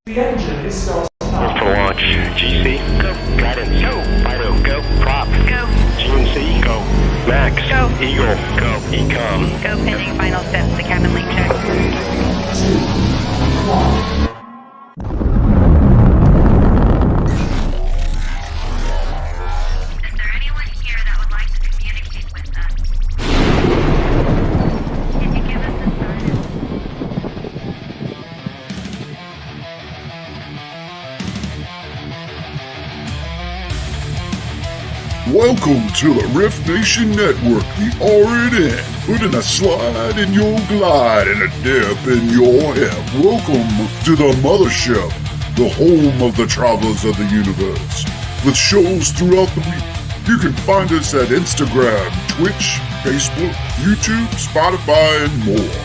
The engine is still For launch. GC, go. Guidance, go. Fido, go. Prop, go. GNC, go. Max, go. Eagle, go. Ecom, go. Pending final steps to cabin link check. 2, 1. Is there anyone here that would like to communicate with us? Can you give us a sign? Welcome to the Rift Nation Network, the RNN, putting a slide in your glide and a dip in your hip. Welcome to the mothership, the home of the travelers of the universe. With shows throughout the week, you can find us at Instagram, Twitch, Facebook, YouTube, Spotify, and more.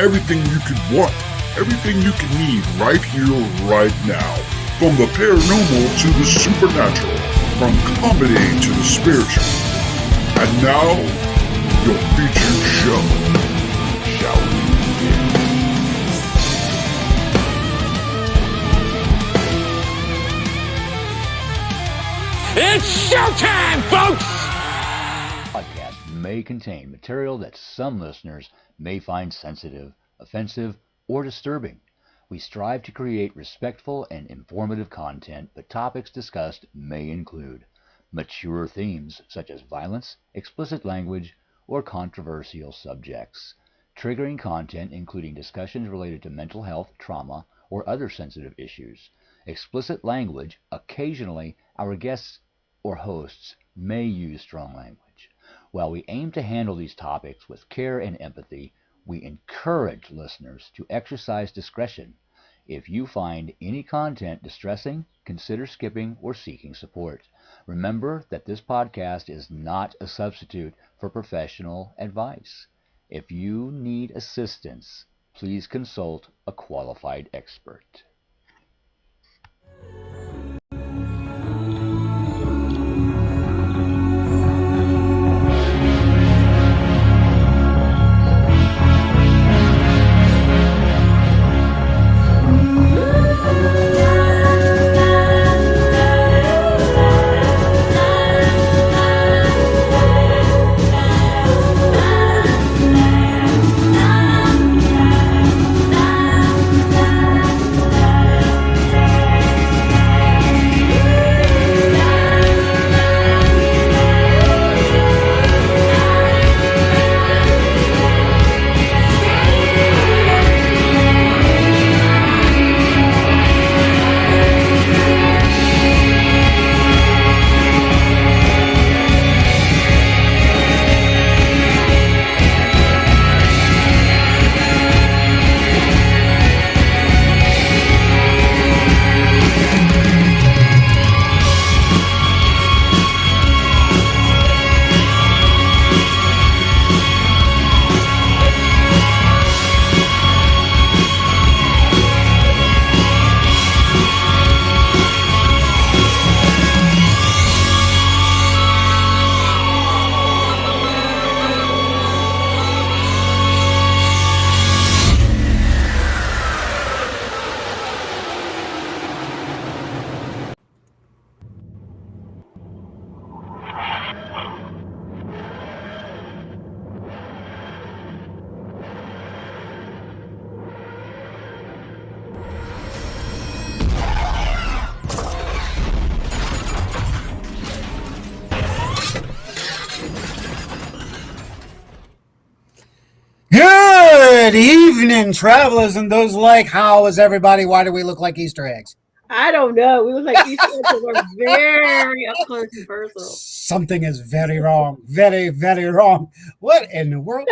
Everything you could want, everything you can need right here, right now. From the paranormal to the supernatural. From comedy to the spiritual. And now, your featured show. Shall we begin? It's showtime, folks! Podcast may contain material that some listeners may find sensitive, offensive, or disturbing. We strive to create respectful and informative content, but topics discussed may include mature themes such as violence, explicit language, or controversial subjects, triggering content including discussions related to mental health, trauma, or other sensitive issues, explicit language. Occasionally, our guests or hosts may use strong language. While we aim to handle these topics with care and empathy, we encourage listeners to exercise discretion. If you find any content distressing, consider skipping or seeking support. Remember that this podcast is not a substitute for professional advice. If you need assistance, please consult a qualified expert. Good evening, travelers, and those like, how is everybody? Why do we look like Easter eggs? I don't know. We look like Easter eggs were very up close and personal. Something is very wrong. Very, very wrong. What in the world?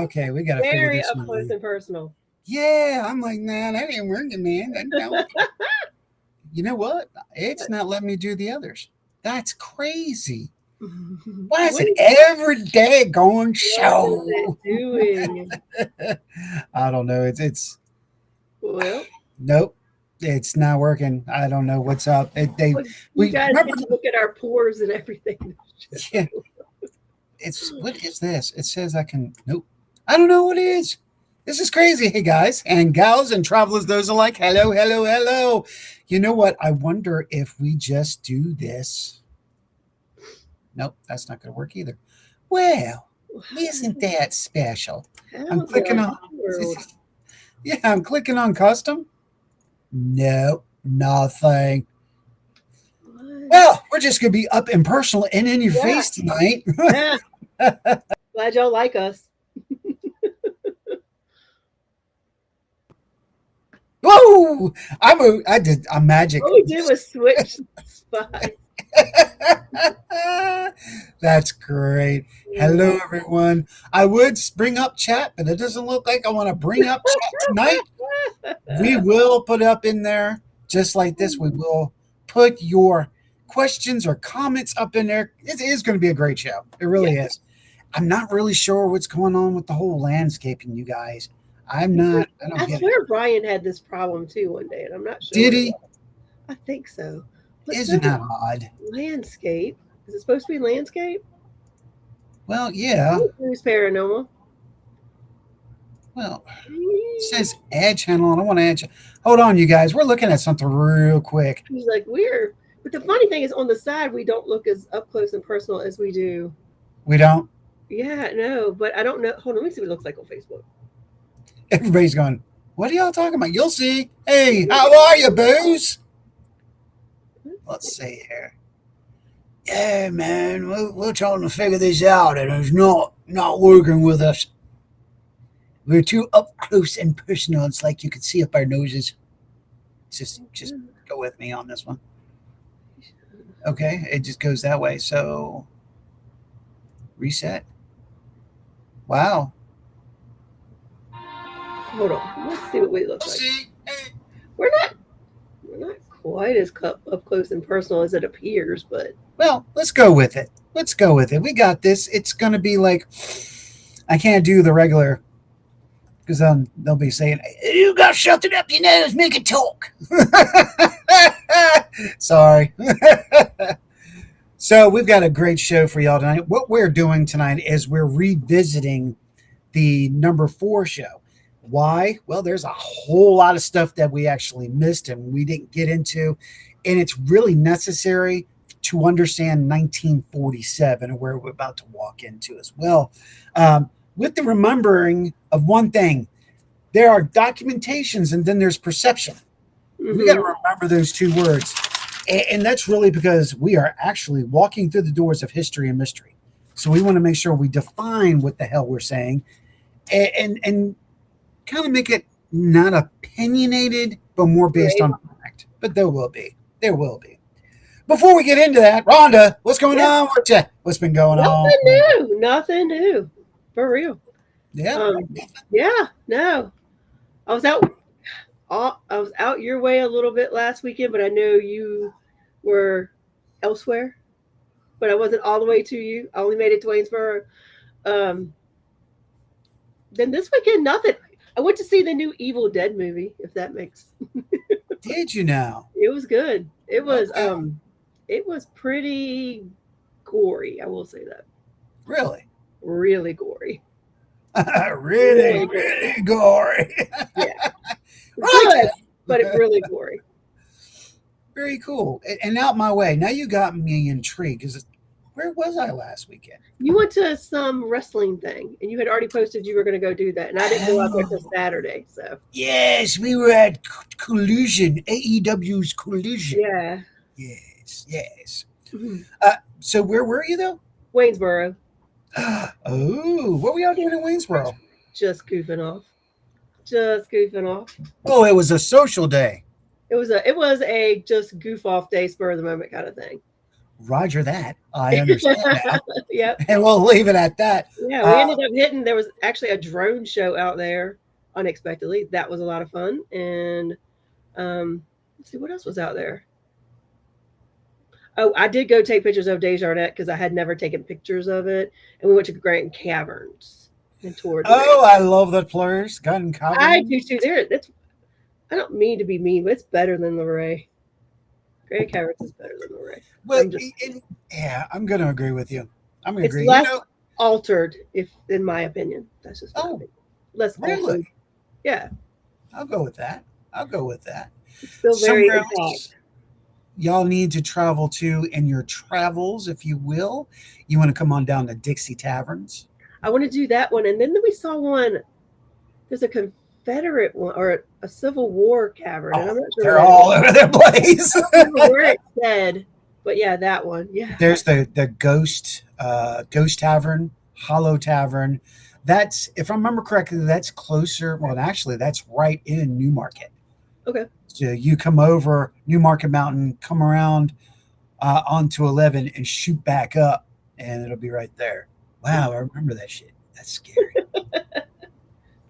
Okay, we got to figure Very this up one close out. and personal. Yeah, I'm like, man, that ain't working, man. No. You know what? It's not letting me do the others. That's crazy. Why is it every day going show? What is it doing? I don't know. It's Well, nope. It's not working. I don't know what's up. you guys remember- can look at our pores and everything. Yeah. What is this? It says I can. Nope. I don't know what it is. This is crazy. Hey, guys and gals and travelers, those alike. Hello, hello, hello. You know what? I wonder if we just do this. Nope, that's not going to work either. Well, isn't that special? I'm How clicking the on. world? Yeah, I'm clicking on custom. Nope, nothing. What? Well, we're just going to be up and personal and in your Yeah. face tonight. Yeah. Glad y'all like us. Whoa! I did a magic. All we did was switch spots. That's great. Hello, everyone. I would bring up chat, but it doesn't look like I want to bring up chat tonight. We will put up in there just like this. We will put your questions or comments up in there. It is going to be a great show. It really is. I'm not really sure what's going on with the whole landscaping, you guys. I'm not. I don't I get it. swear Brian had this problem too one day, and I'm not sure. Did what it he? was. I think so. But Isn't so that odd? landscape? Is it supposed to be landscape? Well, yeah. Who's paranormal? Well, it says ad channel. I don't want to add. Hold on, you guys. We're looking at something real quick. He's like weird. But the funny thing is, on the side, we don't look as up close and personal as we do. We don't. Yeah, no, but I don't know. Hold on, let me see what it looks like on Facebook. Everybody's going, what are y'all talking about? You'll see. Hey, how are you, Booze? Let's see here. Yeah, man, we're trying to figure this out, and it's not working with us. We're too up close and personal. It's like you could see up our noses. Just go with me on this one. Okay, it just goes that way. So reset. Wow. Hold on, let's see what we look like. We're not quite as up close and personal as it appears, but Well, let's go with it. Let's go with it. We got this. It's going to be like, I can't do the regular, because they'll be saying, you got to shut it up your nose, make it talk. Sorry. So we've got a great show for y'all tonight. What we're doing tonight is we're revisiting the number 4 show. Why? Well, there's a whole lot of stuff that we actually missed and we didn't get into, and it's really necessary to understand 1947 and where we're about to walk into as well. With the remembering of one thing, there are documentations and then there's perception. We got to remember those two words. And that's really because we are actually walking through the doors of history and mystery. So we want to make sure we define what the hell we're saying and kind of make it not opinionated, but more based on fact. But there will be. There will be. Before we get into that, Rhonda, what's going on with you? What's been going on? Nothing new. For real. Yeah. Yeah, no. I was out your way a little bit last weekend, but I know you were elsewhere. But I wasn't all the way to you. I only made it to Waynesboro. Then this weekend, nothing. I went to see the new Evil Dead movie, if that makes. Did you now? It was good. It was it was pretty gory, I will say that. Really? Really gory. really gory. Yeah. Right. Good, but it really gory. Very cool. And out my way. Now you got me intrigued. Where was I last weekend? You went to some wrestling thing, and you had already posted you were going to go do that, and I didn't go out there till Saturday. So yes, we were at Collusion, AEW's Collusion. yeah. Yes. Mm-hmm. So where were you though? Waynesboro. Oh, what were y'all doing in Waynesboro? Just goofing off. Oh, it was a social day. It was a just goof off day, spur of the moment kind of thing. Roger that. I understand that. Yep. And we'll leave it at that. Yeah, we ended up hitting. There was actually a drone show out there unexpectedly. That was a lot of fun. And let's see what else was out there. Oh, I did go take pictures of Desjardins because I had never taken pictures of it, and we went to Grand Caverns and toured. Oh, I love that place. Gun Caverns. I do too. I don't mean to be mean, but it's better than Luray. Grand Caverns is better than Luray. Well, yeah, I'm going to agree with you. I'm going to agree. Less altered, in my opinion. That's just my opinion. less awesome. Really? Yeah, I'll go with that. I'll go with that. it's still very Somewhere intact. else y'all need to travel to in your travels, if you will. You want to come on down to Dixie Taverns? I want to do that one, and then we saw one. There's a Confederate one or a Civil War cavern, and I'm not sure They're where that all is. over the place. I don't remember where it said, but yeah, that one. Yeah. There's the Ghost Tavern, Hollow Tavern. That's, if I remember correctly, that's closer. Well, actually, that's right in Newmarket. Okay. So you come over Newmarket Mountain, come around onto 11 and shoot back up, and it'll be right there. Wow, I remember that shit. That's scary.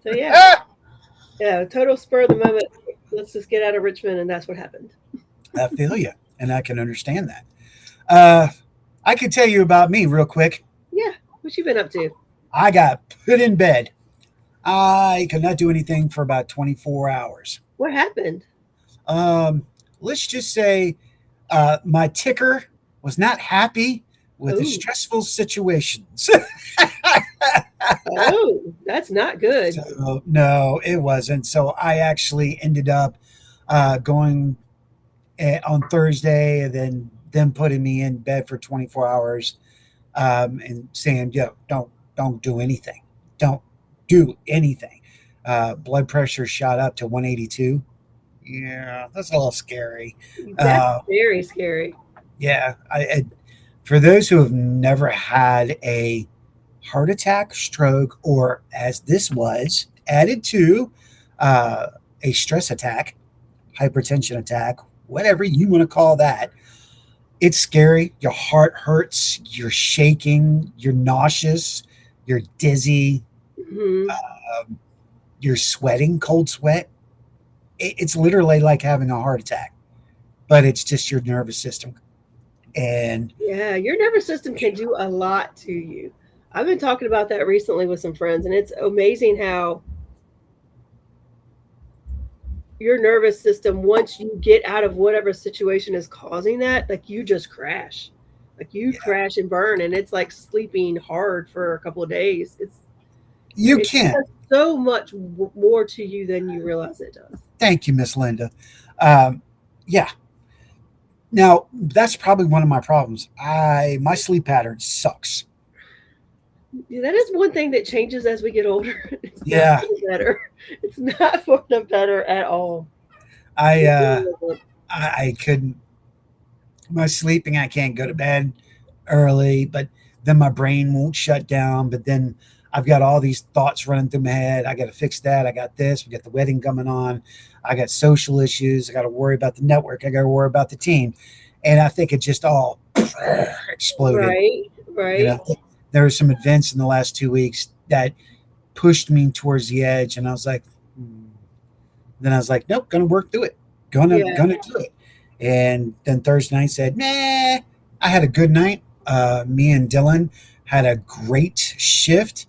So yeah, yeah. Total spur of the moment. Let's just get out of Richmond, and that's what happened. I feel you, and I can understand that. I can tell you about me real quick. Yeah. What you been up to? I got put in bed. I could not do anything for about 24 hours. What happened? Let's just say my ticker was not happy with the Ooh. stressful situations. Oh, that's not good. So, no, it wasn't. So I actually ended up going on Thursday, and then them putting me in bed for 24 hours and saying, "Yo, don't do anything. Don't do anything." Blood pressure shot up to 182. Yeah, that's a little scary. That's very scary. Yeah, for those who have never had a heart attack, stroke, or as this was added to a stress attack, hypertension attack, whatever you want to call that, it's scary. Your heart hurts, you're shaking, you're nauseous, you're dizzy, Hmm. you're sweating, cold sweat. It's literally like having a heart attack, but it's just your nervous system. And Yeah, your nervous system can do a lot to you. I've been talking about that recently with some friends, and it's amazing how your nervous system, once you get out of whatever situation is causing that, like you just crash. Like you crash and burn, and it's like sleeping hard for a couple of days. you It can. does so much more to you than you realize it does. Thank you, Miss Linda. Yeah. Now that's probably one of my problems. My sleep pattern sucks. Yeah, that is one thing that changes as we get older. It's Yeah. not for the better. It's not for the better at all. I It really isn't. I couldn't. My sleeping, I can't go to bed early, but then my brain won't shut down. But then I've got all these thoughts running through my head. I got to fix that. I got this. We got the wedding coming on. I got social issues. I got to worry about the network. I got to worry about the team. And I think it just all exploded. Right, You right. know, there were some events in the last 2 weeks that pushed me towards the edge, and I was like, then I was like, nope, gonna work through it. Gonna Yeah. do it. And then Thursday night said, nah, I had a good night. Me and Dylan had a great shift.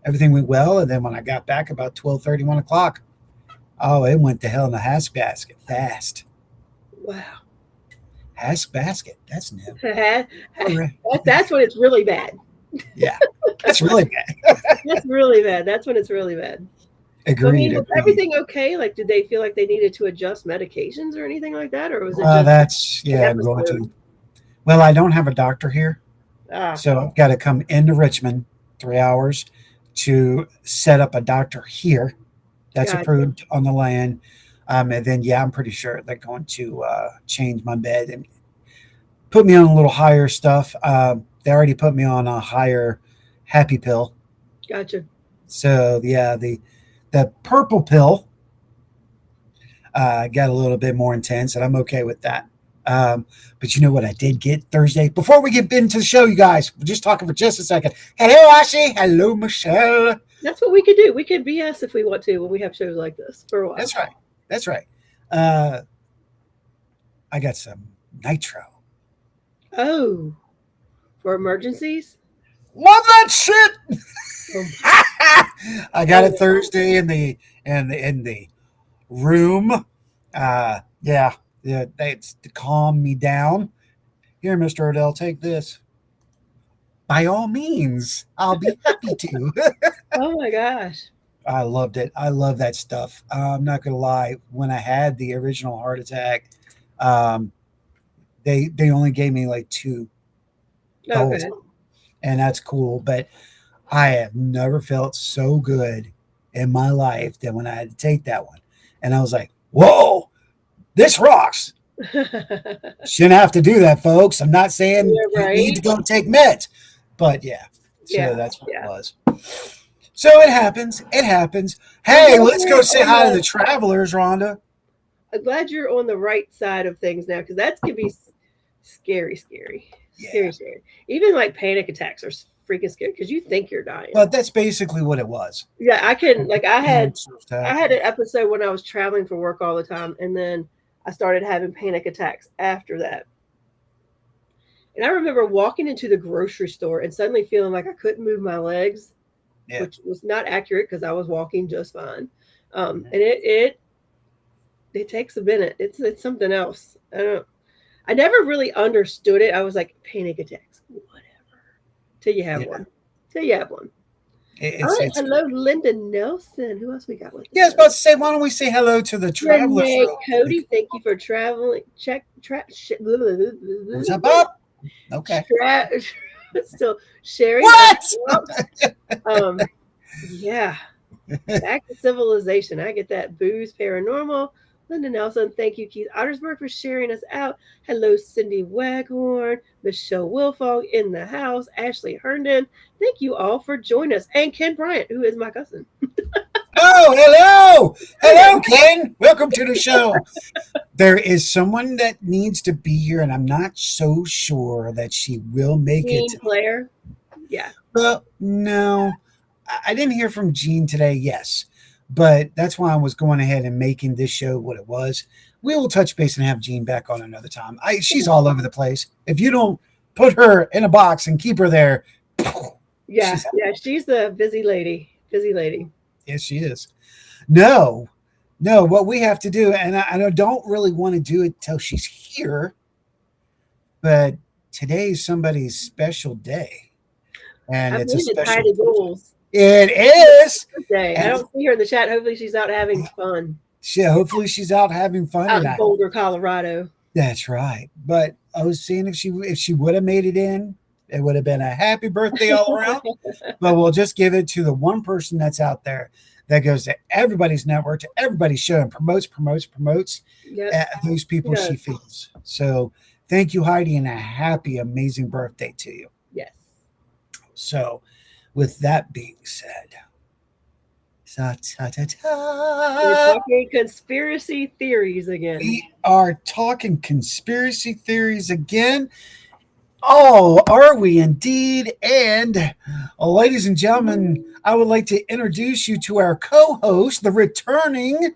Everything went well. And then when I got back about 12:30, 1 o'clock, oh, it went to hell in a basket fast. Wow. Basket. That's new. That's when it's really bad. Yeah, that's really bad. That's really bad. That's when it's really bad. So, I Agreed. mean, was agreed. everything okay? Like, did they feel like they needed to adjust medications or anything like that? Or was it That's, yeah, I'm going episode? to. Well, I don't have a doctor here. Ah, So I've got to come into Richmond 3 hours to set up a doctor here that's Gotcha. approved on the land. And then, yeah, I'm pretty sure they're going to change my bed and put me on a little higher stuff. They already put me on a higher happy pill. gotcha. So, yeah, the purple pill got a little bit more intense, and I'm okay with that. But you know what I did get Thursday? Before we get into the show, you guys, we're just talking for just a second. Hello, Ashley. Hello, Michelle. That's what we could do. We could BS if we want to when we have shows like this for a while. That's right. That's right. I got some nitro. Oh, for emergencies? Love that shit. Oh, I got it Thursday in the room. Yeah, it's to calm me down. Here, Mr. Odell, take this. by all means, I'll be happy to. Oh my gosh. I loved it. I love that stuff. I'm not gonna lie. When I had the original heart attack, um, they only gave me like two the whole Okay. time, and that's cool. But I have never felt so good in my life than when I had to take that one, and I was like, "Whoa, this rocks." Shouldn't have to do that, folks. I'm not saying Yeah, you need right. to go take meds, but yeah. So Yeah. that's what it Yeah. was. So it happens. It happens. I'm Hey, glad let's go you're say on hi to the travelers, Rhonda. I'm glad you're on the right side of things now, because that could be scary, scary, Yeah. scary. Even like panic attacks are freaking scary because you think you're dying. But that's basically what it was. Yeah, I can like I had Attack. an episode when I was traveling for work all the time, and then I started having panic attacks after that. And I remember walking into the grocery store and suddenly feeling like I couldn't move my legs, Yeah. which was not accurate because I was walking just fine. And it takes a minute. It's something else. I never really understood it. I was like, panic attacks, whatever. Till you have Yeah. one. Till you have one. All It's, right. it's, Hello, Linda Nelson. Who else we got with us? yeah, I was about to say, why don't we say hello to the travelers? Renee real Cody, quick? thank you for traveling. What's up, Bob? Okay. Still sharing. What? Yeah. Back to civilization. I get that. Booze Paranormal. Linda Nelson, thank you, Keith Ottersberg, for sharing us out. Hello, Cindy Waghorn, Michelle Wilfog in the house, Ashley Herndon. Thank you all for joining us. And Ken Bryant, who is my cousin. Oh, hello. Hello, Ken. Welcome to the show. There is someone that needs to be here, and I'm not so sure that she will make Team it. player. Yeah. Well, no. I didn't hear from Jean today, yes. But that's why I was going ahead and making this show what it was. We will touch base and have Jean back on another time. She's all over the place. If you don't put her in a box and keep her there, Yeah. She's the busy lady. Busy lady. yes, she is. No, what we have to do, and I don't really want to do it till she's here, but today is somebody's special day. And I it's a believe it's special Heidi Goals It is. day. I And don't see her in the chat. Hopefully she's out having fun hopefully she's out having fun out in tonight. Boulder, Colorado. That's right. But I was seeing if she would have made it in, it would have been a happy birthday all around. But we'll just give it to the one person that's out there that goes to everybody's network, to everybody's show, and promotes Yep. those people she feeds. So thank you, Heidi, and a happy, amazing birthday to you. Yes. So with that being said, We're talking conspiracy theories again. we are talking conspiracy theories again. Oh, are we indeed? And ladies and gentlemen, I would like to introduce you to our co-host, the returning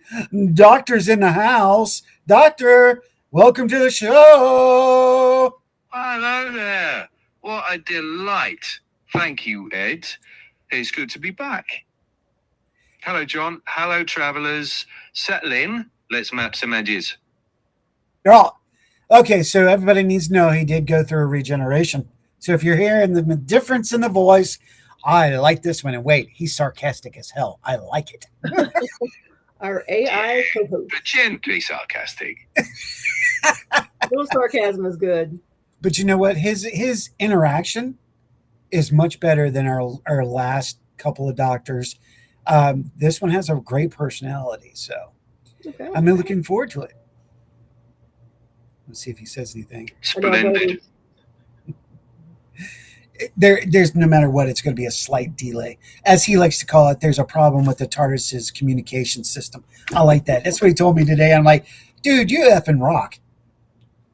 doctor's in the house. Doctor, welcome to the show. Hello there. What a delight. Thank you, Ed. It's good to be back. Hello, John. Hello, travelers. Settle in. Let's map some edges. Oh, okay, so everybody needs to know he did go through a regeneration. So if you're hearing the difference in the voice, I like this one. And wait, he's sarcastic as hell. I like it. Our AI co-host. But gently sarcastic. A little sarcasm is good. But you know what? His interaction is much better than our last couple of doctors. This one has a great personality, so Okay. I'm looking forward to it. Let's see if he says anything. Splendid. There's no matter what, it's going to be a slight delay, as he likes to call it. There's a problem with the TARDIS's communication system. I like that. That's what he told me today. I'm like, dude, you effing rock.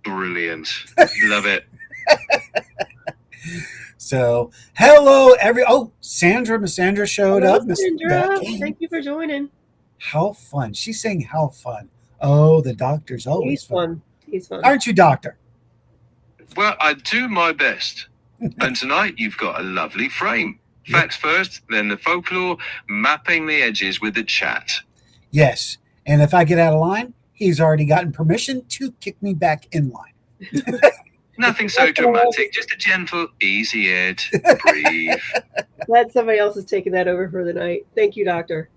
Brilliant. Love it. So, hello, Sandra. Miss Sandra showed Hello, up. Miss Sandra. Beth came. Thank you for joining. How fun. She's saying how fun. Oh, the doctor's always He's fun. He's fun. Aren't you, doctor? Well, I do my best. And tonight you've got a lovely frame. Facts first, then the folklore, mapping the edges with the chat. Yes. And if I get out of line, he's already gotten permission to kick me back in line. Nothing so dramatic, just a gentle, easy Ed. Breathe. Glad somebody else is taking that over for the night. Thank you, Doctor.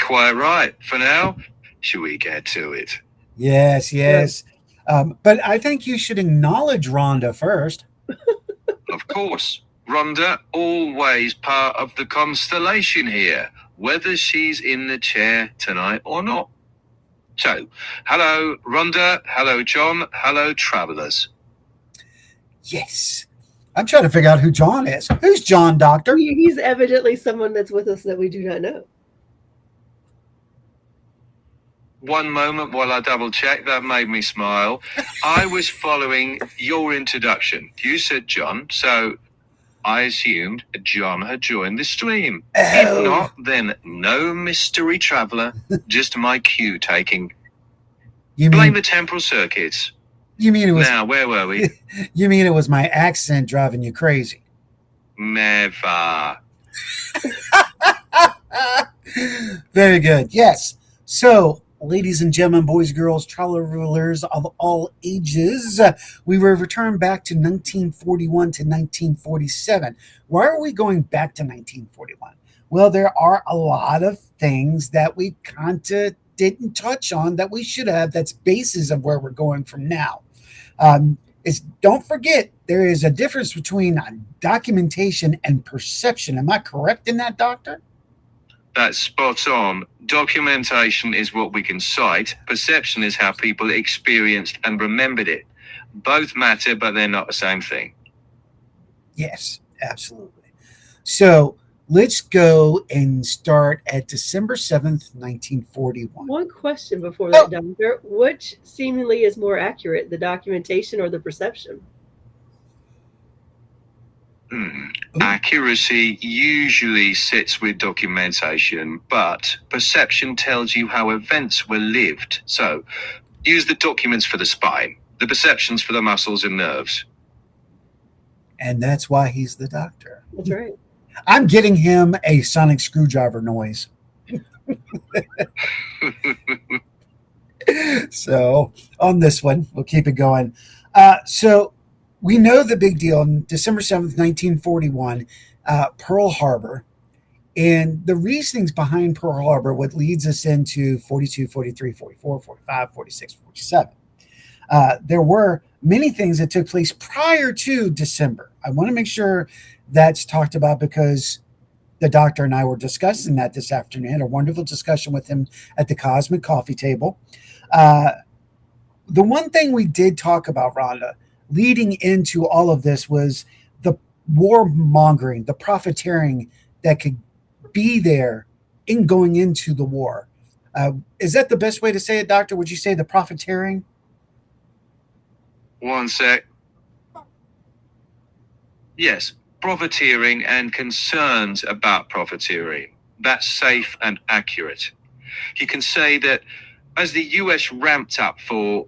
Quite right. For now, should we get to it? Yes, yes. But I think you should acknowledge Rhonda first. Of course. Rhonda, always part of the constellation here, whether she's in the chair tonight or not. So, hello, Rhonda. Hello, John. Hello, travelers. Yes. I'm trying to figure out who John is. Who's John, Doctor? He's evidently someone that's with us that we do not know. One moment while I double check. That made me smile. I was following your introduction. You said John, so I assumed John had joined the stream. If not, then no mystery traveler, just my cue taking. Blame the temporal circuits. You mean it was Now, where were we? You mean it was my accent driving you crazy? Never. Very good. Yes. So, ladies and gentlemen, boys, girls, travelers of all ages, we were returned back to 1941 to 1947. Why are we going back to 1941? Well, there are a lot of things that we kind of didn't touch on that we should have. That's basis of where we're going from now. Don't forget, there is a difference between documentation and perception. Am I correct in that, Doctor? That's spot on. Documentation is what we can cite. Perception is how people experienced and remembered it. Both matter, but they're not the same thing. Yes, absolutely. So let's go and start at December 7th, 1941. One question before that, Doctor. Which seemingly is more accurate, the documentation or the perception? Accuracy usually sits with documentation, but perception tells you how events were lived. So, use the documents for the spine, the perceptions for the muscles and nerves. And that's why he's the doctor. That's right. I'm getting him a sonic screwdriver noise. So, on this one, we'll keep it going. So, we know the big deal on December 7th, 1941, Pearl Harbor. And the reasonings behind Pearl Harbor, what leads us into 42, 43, 44, 45, 46, 47. There were many things that took place prior to December. I want to make sure that's talked about because the doctor and I were discussing that this afternoon. I had a wonderful discussion with him at the Cosmic Coffee Table. The one thing we did talk about, Rhonda, leading into all of this was the warmongering, the profiteering that could be there in going into the war. Is that the best way to say it, Doctor? Would you say the profiteering? One sec. Yes, profiteering and concerns about profiteering. That's safe and accurate. You can say that as the US ramped up for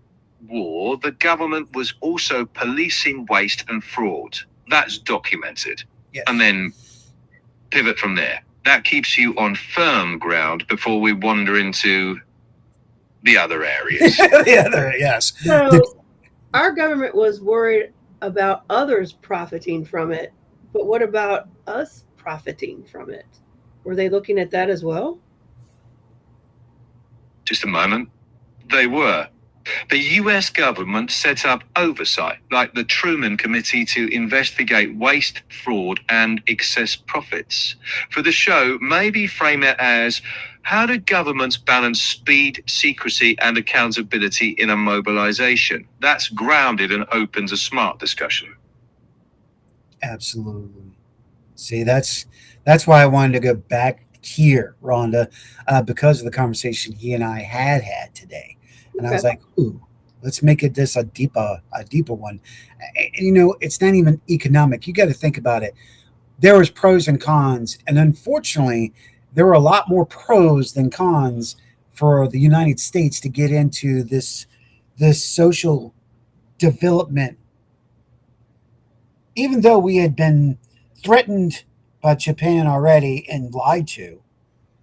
war, the government was also policing waste and fraud. That's documented. Yes. And then pivot from there. That keeps you on firm ground before we wander into the other areas. Yes. So our government was worried about others profiting from it, but what about us profiting from it? Were they looking at that as well? Just a moment. They were. The US government set up oversight, like the Truman Committee, to investigate waste, fraud, and excess profits. For the show, maybe frame it as, how do governments balance speed, secrecy, and accountability in a mobilization? That's grounded and opens a smart discussion. Absolutely. See, that's why I wanted to go back here, Rhonda, because of the conversation he and I had today. And I was like, ooh, let's make it this a deeper one. You know, it's not even economic. You got to think about it. There was pros and cons. And unfortunately, there were a lot more pros than cons for the United States to get into this social development. Even though we had been threatened by Japan already and lied to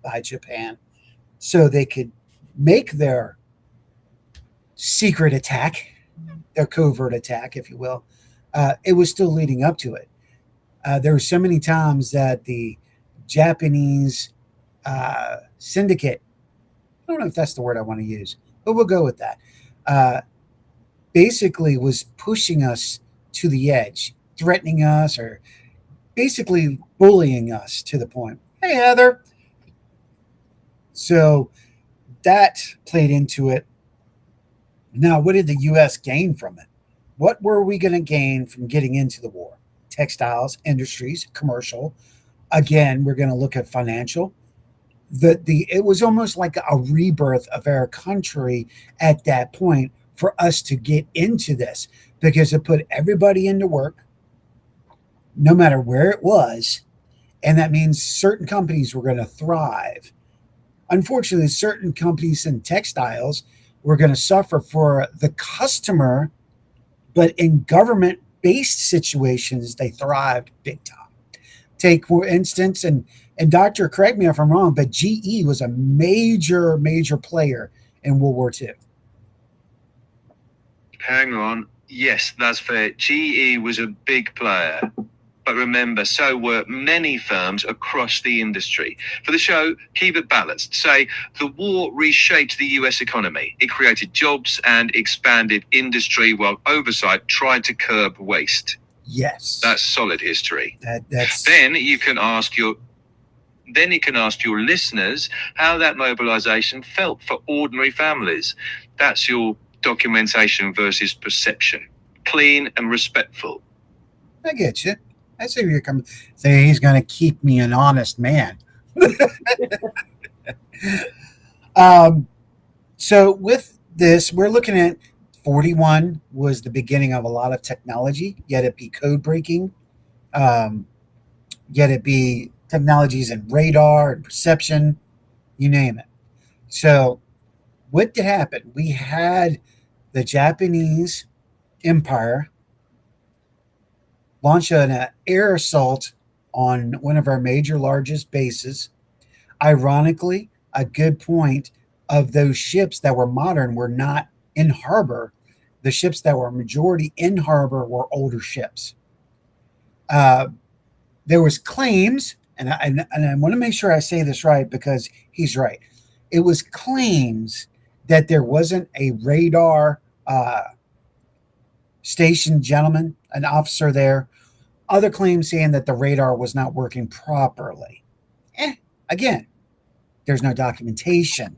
by Japan so they could make their secret attack, their covert attack, if you will, it was still leading up to it. There were so many times that the Japanese syndicate, I don't know if that's the word I want to use, but we'll go with that, uh, basically was pushing us to the edge, threatening us, or basically bullying us to the point. Hey, Heather. So that played into it. Now, what did the U.S. gain from it? What were we going to gain from getting into the war? Textiles, industries, commercial. Again, we're going to look at financial. It was almost like a rebirth of our country at that point for us to get into this, because it put everybody into work, no matter where it was, and that means certain companies were going to thrive. Unfortunately, certain companies in textiles were going to suffer for the customer, but in government based situations, they thrived big time. Take, for instance, and doctor, correct me if I'm wrong, but GE was a major player in World War II. Hang on. Yes, that's fair. GE was a big player. But remember, so were many firms across the industry. For the show, keep it balanced. Say, the war reshaped the US economy. It created jobs and expanded industry, while oversight tried to curb waste. Yes. That's solid history. That's Then you can ask your listeners how that mobilization felt for ordinary families. That's your documentation versus perception. Clean and respectful. I get you. I see where you're coming. Say he's going to keep me an honest man. So with this, we're looking at 41 was the beginning of a lot of technology, yet it be code breaking, yet it be technologies in radar and perception, you name it. So what did happen? We had the Japanese Empire launch an air assault on one of our major largest bases. Ironically, a good point of those ships that were modern were not in harbor. The ships that were majority in harbor were older ships. There was claims, and I want to make sure I say this right because he's right. It was claims that there wasn't a radar station gentleman, an officer there. Other claims saying that the radar was not working properly. Again, there's no documentation.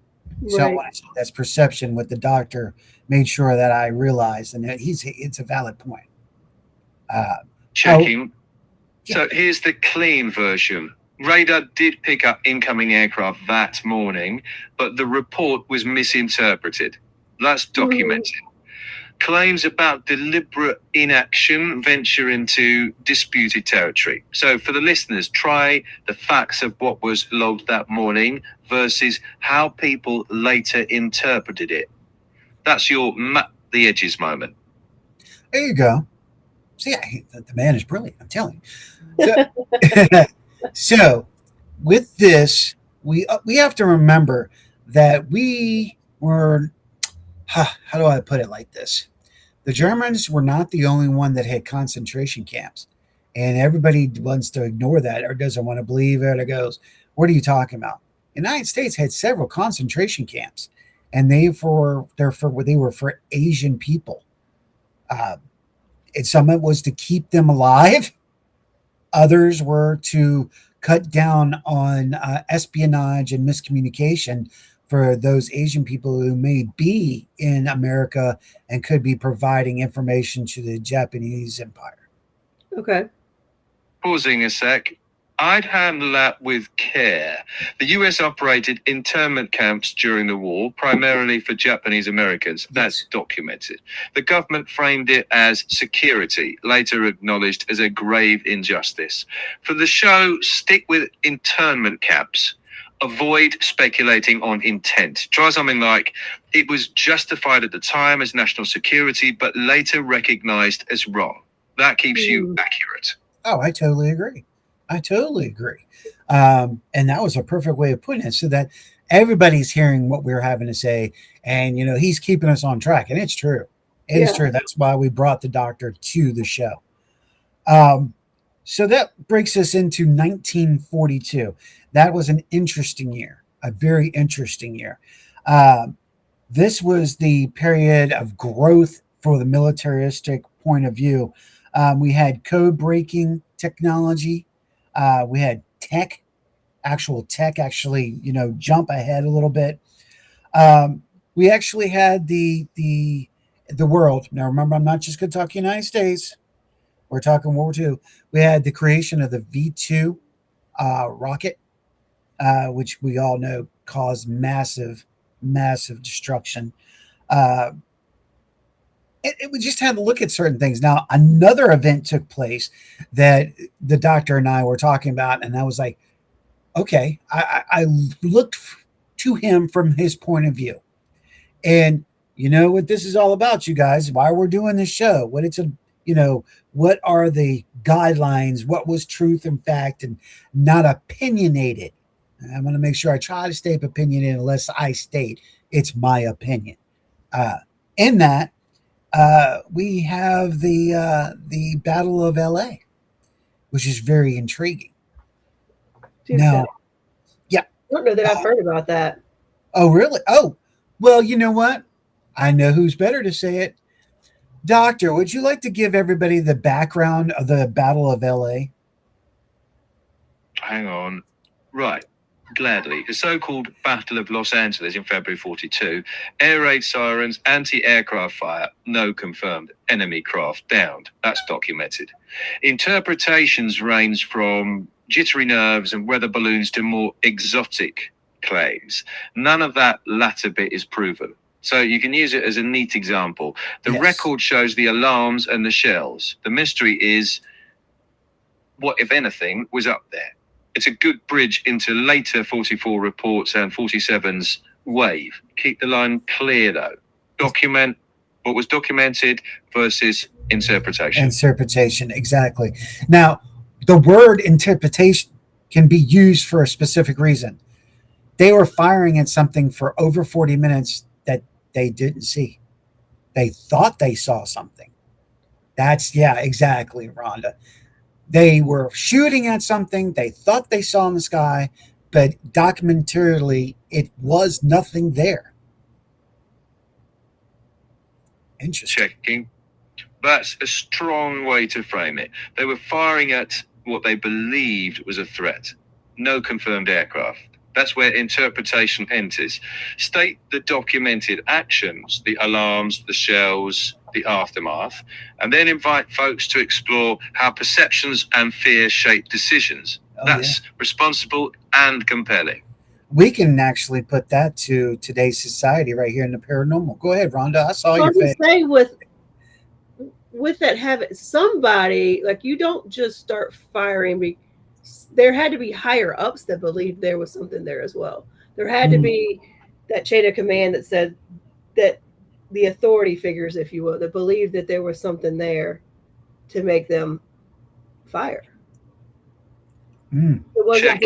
So Right. that's perception. What the doctor made sure that I realized, and it's a valid point. Checking. Yeah. So here's the clean version. Radar did pick up incoming aircraft that morning, but the report was misinterpreted. That's documented. Claims about deliberate inaction venture into disputed territory. So for the listeners, try the facts of what was logged that morning versus how people later interpreted it. That's your map the edges moment. There you go. See, the man is brilliant. I'm telling you. So, so with this, we have to remember that we were. How do I put it like this? The Germans were not the only one that had concentration camps, and everybody wants to ignore that or doesn't want to believe it or goes, "What are you talking about?" The United States had several concentration camps, and they were for Asian people. And some of it was to keep them alive. Others were to cut down on espionage and miscommunication for those Asian people who may be in America and could be providing information to the Japanese Empire. Okay. Pausing a sec. I'd handle that with care. The US operated internment camps during the war, primarily for Japanese Americans. That's documented. The government framed it as security, later acknowledged as a grave injustice. For the show, stick with internment camps. Avoid speculating on intent. Try something like, it was justified at the time as national security, but later recognized as wrong. That keeps you accurate. Oh, I totally agree. And that was a perfect way of putting it so that everybody's hearing what we're having to say. And, he's keeping us on track. And it's true. It is Yeah. true. That's why we brought the doctor to the show. So that breaks us into 1942. That was an interesting year, a very interesting year. Um, this was the period of growth for the militaristic point of view. We had code breaking technology. We had actual tech, actually, jump ahead a little bit. We actually had the world. Now, remember, I'm not just going to talk United States. We're talking World War II. We had the creation of the V2 rocket, which we all know caused massive, massive destruction. Uh, we just had to look at certain things. Now, another event took place that the doctor and I were talking about, and I was like, okay, I looked to him from his point of view. And you know what this is all about, you guys, why we're doing this show, what are the guidelines, what was truth and fact, and not opinionated. I'm going to make sure I try to stay opinionated unless I state it's my opinion. In that, we have the Battle of LA, which is very intriguing. Now, yeah. I don't know that I've heard about that. Oh, really? Oh, well, you know what? I know who's better to say it. Doctor, would you like to give everybody the background of the Battle of LA? Hang on. Right. Gladly. The so-called Battle of Los Angeles in February 42. Air raid sirens, anti-aircraft fire, no confirmed. Enemy craft downed. That's documented. Interpretations range from jittery nerves and weather balloons to more exotic claims. None of that latter bit is proven. So you can use it as a neat example. The Yes. record shows the alarms and the shells. The mystery is what, if anything, was up there. It's a good bridge into later 44 reports and 47's wave. Keep the line clear, though. Document what was documented versus interpretation. Interpretation, exactly. Now, the word interpretation can be used for a specific reason. They were firing at something for over 40 minutes that they didn't see. They thought they saw something. Yeah, exactly, Rhonda. They were shooting at something they thought they saw in the sky, but documentarily, it was nothing there. Interesting. Checking. That's a strong way to frame it. They were firing at what they believed was a threat. No confirmed aircraft. That's where interpretation enters. State the documented actions, the alarms, the shells, the aftermath, and then invite folks to explore how perceptions and fear shape decisions. That's responsible and compelling. We can actually put that to today's society right here in the paranormal. Go ahead, Rhonda. I saw your face. Say with that having somebody, like, you don't just start firing. There had to be higher ups that believed there was something there as well. There had to be that chain of command that said that the authority figures, if you will, that believed that there was something there to make them fire. It wasn't.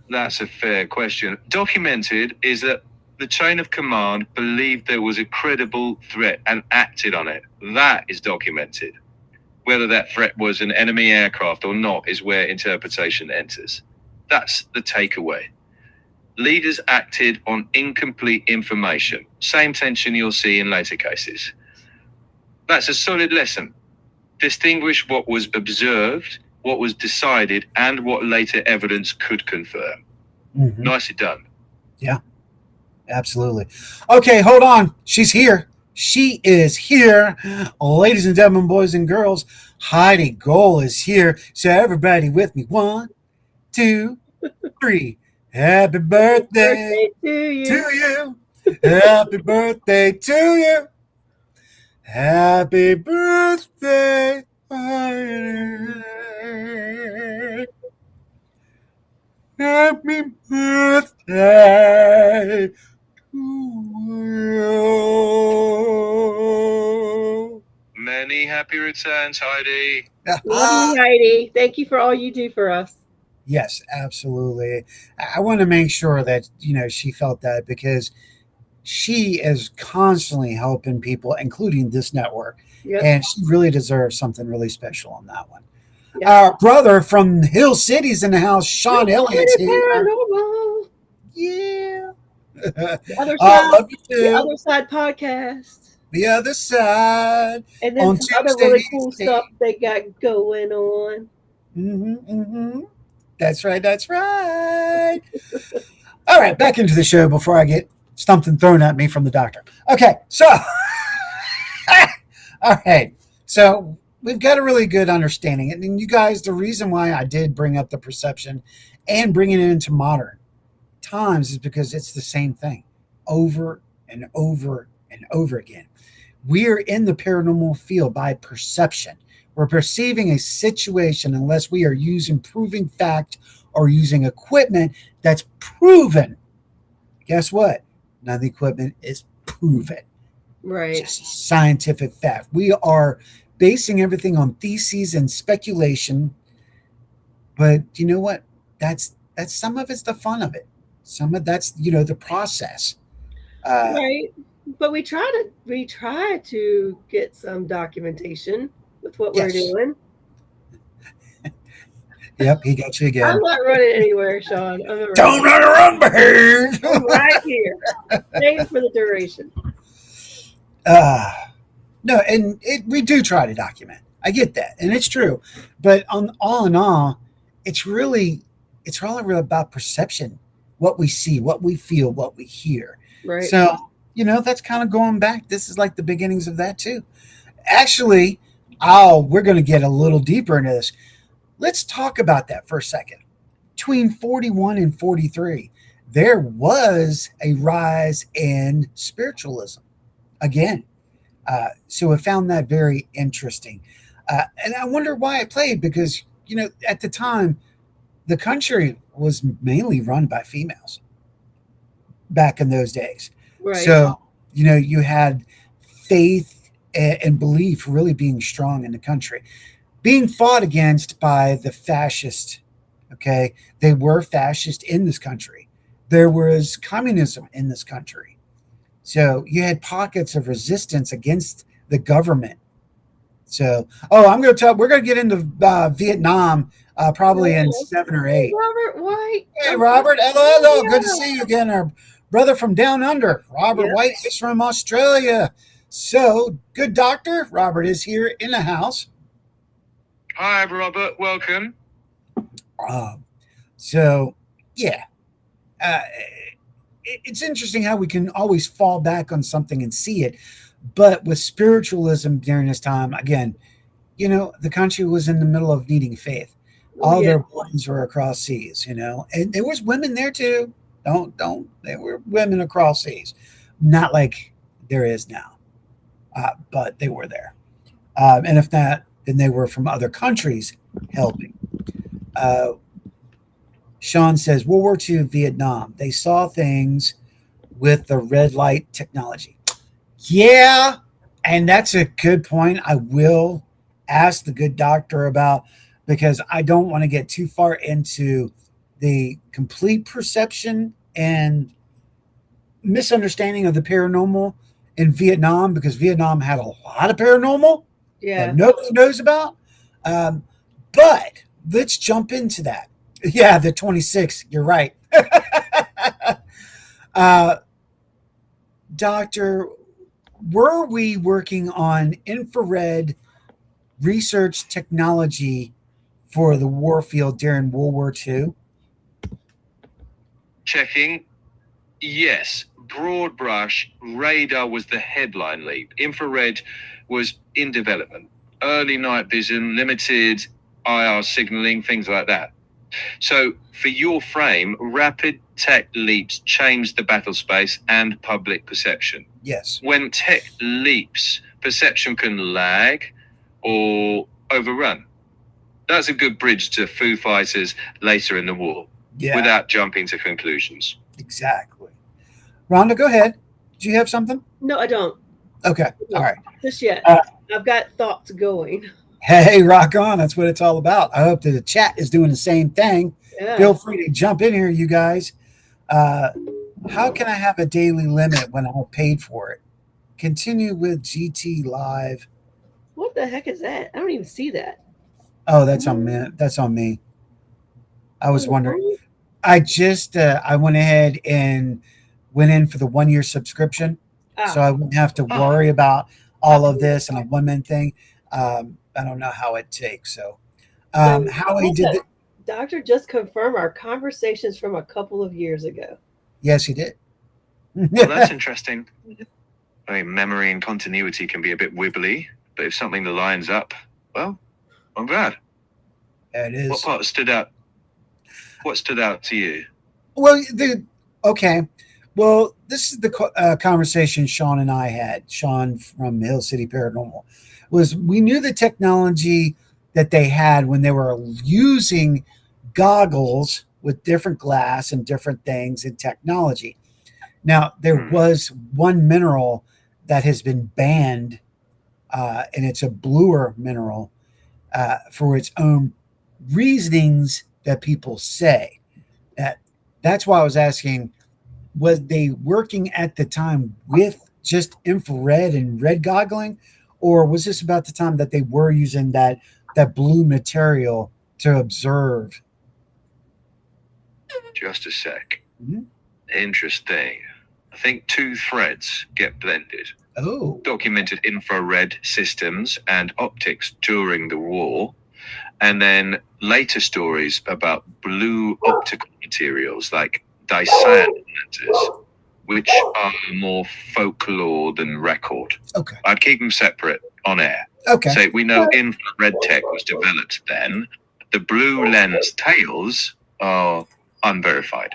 That's a fair question. Documented is that the chain of command believed there was a credible threat and acted on it. That is documented. Whether that threat was an enemy aircraft or not is where interpretation enters. That's the takeaway. Leaders acted on incomplete information. Same tension you'll see in later cases. That's a solid lesson. Distinguish what was observed, what was decided, and what later evidence could confirm. Nicely done. Yeah, absolutely. Okay, hold on. She's here. She is here. Ladies and gentlemen, boys and girls, Heidi Gold is here. So everybody with me. 1, 2, 3. Happy birthday to you. Happy birthday to you. Happy birthday, Heidi. Happy birthday to you. Many happy returns, Heidi. Love you, Heidi. Thank you for all you do for us. Yes, absolutely. I want to make sure that, she felt that, because she is constantly helping people, including this network. Yep. And she really deserves something really special on that one. Yep. Our brother from Hill City's in the house, Sean Elliott's here. Paranormal. Yeah. The other I side. love you The too. other side podcast. The other side. And then On some other really Tuesdays. cool stuff they got going on. That's right. That's right. All right, back into the show before I get something thrown at me from the doctor. Okay, so all right, so we've got a really good understanding, and you guys, the reason why I did bring up the perception and bringing it into modern times is because it's the same thing over and over and over again. We are in the paranormal field by perception. We're perceiving a situation unless we are using proving fact or using equipment that's proven. Guess what? None of the equipment is proven. Right. It's just scientific fact. We are basing everything on theses and speculation. But you know what? That's some of it's the fun of it. Some of that's the process. Right. But we try to get some documentation with what we're Yes. doing. Yep, he got you again. I'm not running anywhere, Sean. I'm Don't run, bird. I'm right here. Staying for the duration. No, and we do try to document. I get that, and it's true. But all in all, it's all really about perception, what we see, what we feel, what we hear. Right. So, that's kind of going back. This is like the beginnings of that too. Actually, we're going to get a little deeper into this. Let's talk about that for a second. Between 41 and 43, there was a rise in spiritualism again. So I found that very interesting. And I wonder why it played because, at the time, the country was mainly run by females back in those days. Right. So, you had faith and belief really being strong in the country, being fought against by the fascists. Okay. They were fascist in this country. There was communism in this country. So you had pockets of resistance against the government. So, we're going to get into Vietnam probably in 7 or 8. Robert White. Hey, Robert. Hello. Good to see you again. Our brother from down under, Robert White, is from Australia. So, good doctor. Robert is here in the house. Hi, Robert. Welcome. It's interesting how we can always fall back on something and see it. But with spiritualism during this time, again, the country was in the middle of needing faith. All their boys were across seas, and there was women there too. There were women across seas. Not like there is now, but they were there. And if not, then they were from other countries helping. Sean says, World War II, Vietnam. They saw things with the red light technology. Yeah, and that's a good point. I will ask the good doctor about, because I don't want to get too far into the complete perception and misunderstanding of the paranormal in Vietnam, because Vietnam had a lot of paranormal that nobody knows about. But let's jump into that. Yeah, the 26. You're right. Doctor, were we working on infrared research technology for the warfield during World War II? Checking. Yes. Broad brush, radar was the headline leap. Infrared was in development. Early night vision, limited IR signaling, things like that. So for your frame, rapid tech leaps change the battle space and public perception. Yes. When tech leaps, perception can lag or overrun. That's a good bridge to Foo Fighters later in the war, without jumping to conclusions. Exactly. Rhonda, go ahead. Do you have something? No, I don't. Okay. No, all right. Just yet. I've got thoughts going. Hey, rock on. That's what it's all about. I hope that the chat is doing the same thing. Yeah. Feel free to jump in here, you guys. How can I have a daily limit when I paid for it? Continue with GT Live. What the heck is that? I don't even see that. Oh, that's on me. That's on me. I was wondering. I just I went ahead and went in for the 1 year subscription, so I wouldn't have to worry about all of this and a 1 man thing. I don't know how it takes. So how he did it. Doctor just confirmed our conversations from a couple of years ago. Yes, he did. Well, that's interesting. I mean, memory and continuity can be a bit wibbly, but if something lines up, well, I'm glad. It is. What part stood out? What stood out to you? Well, okay. Well, this is the conversation Sean and I had. Sean from Hill City Paranormal was we knew the technology that they had when they were using goggles with different glass and different things and technology. Now, there was one mineral that has been banned, and it's a bluer mineral for its own reasonings that people say. That's why I was asking, was they working at the time with just infrared and red goggling, or was this about the time that they were using that blue material to observe? Just a sec. Mhm. Interesting. I think two threads get blended. Oh. Documented infrared systems and optics during the war, and then later stories about blue optical materials like dicyanantes, which are more folklore than record. Okay. I'd keep them separate on air. Okay. So we know infrared tech was developed then. The blue lens tales are unverified.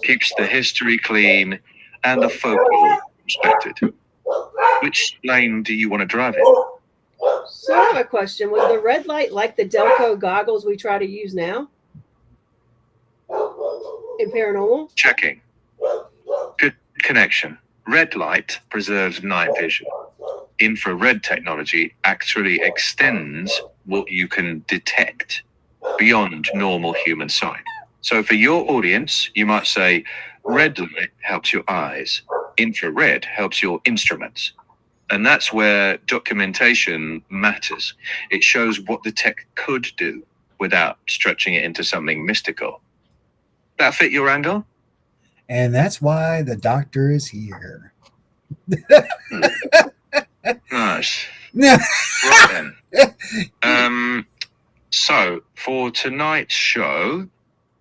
Keeps the history clean and the folklore respected. Which lane do you want to drive in? So I have a question. Was the red light like the Delco goggles we try to use now in paranormal? Checking. Good connection. Red light preserves night vision. Infrared technology actually extends what you can detect beyond normal human sight. So for your audience, you might say, red light helps your eyes. Infrared helps your instruments. And that's where documentation matters. It shows what the tech could do without stretching it into something mystical. That fit your angle? And that's why the doctor is here. Nice. Yeah. Right then. So for tonight's show,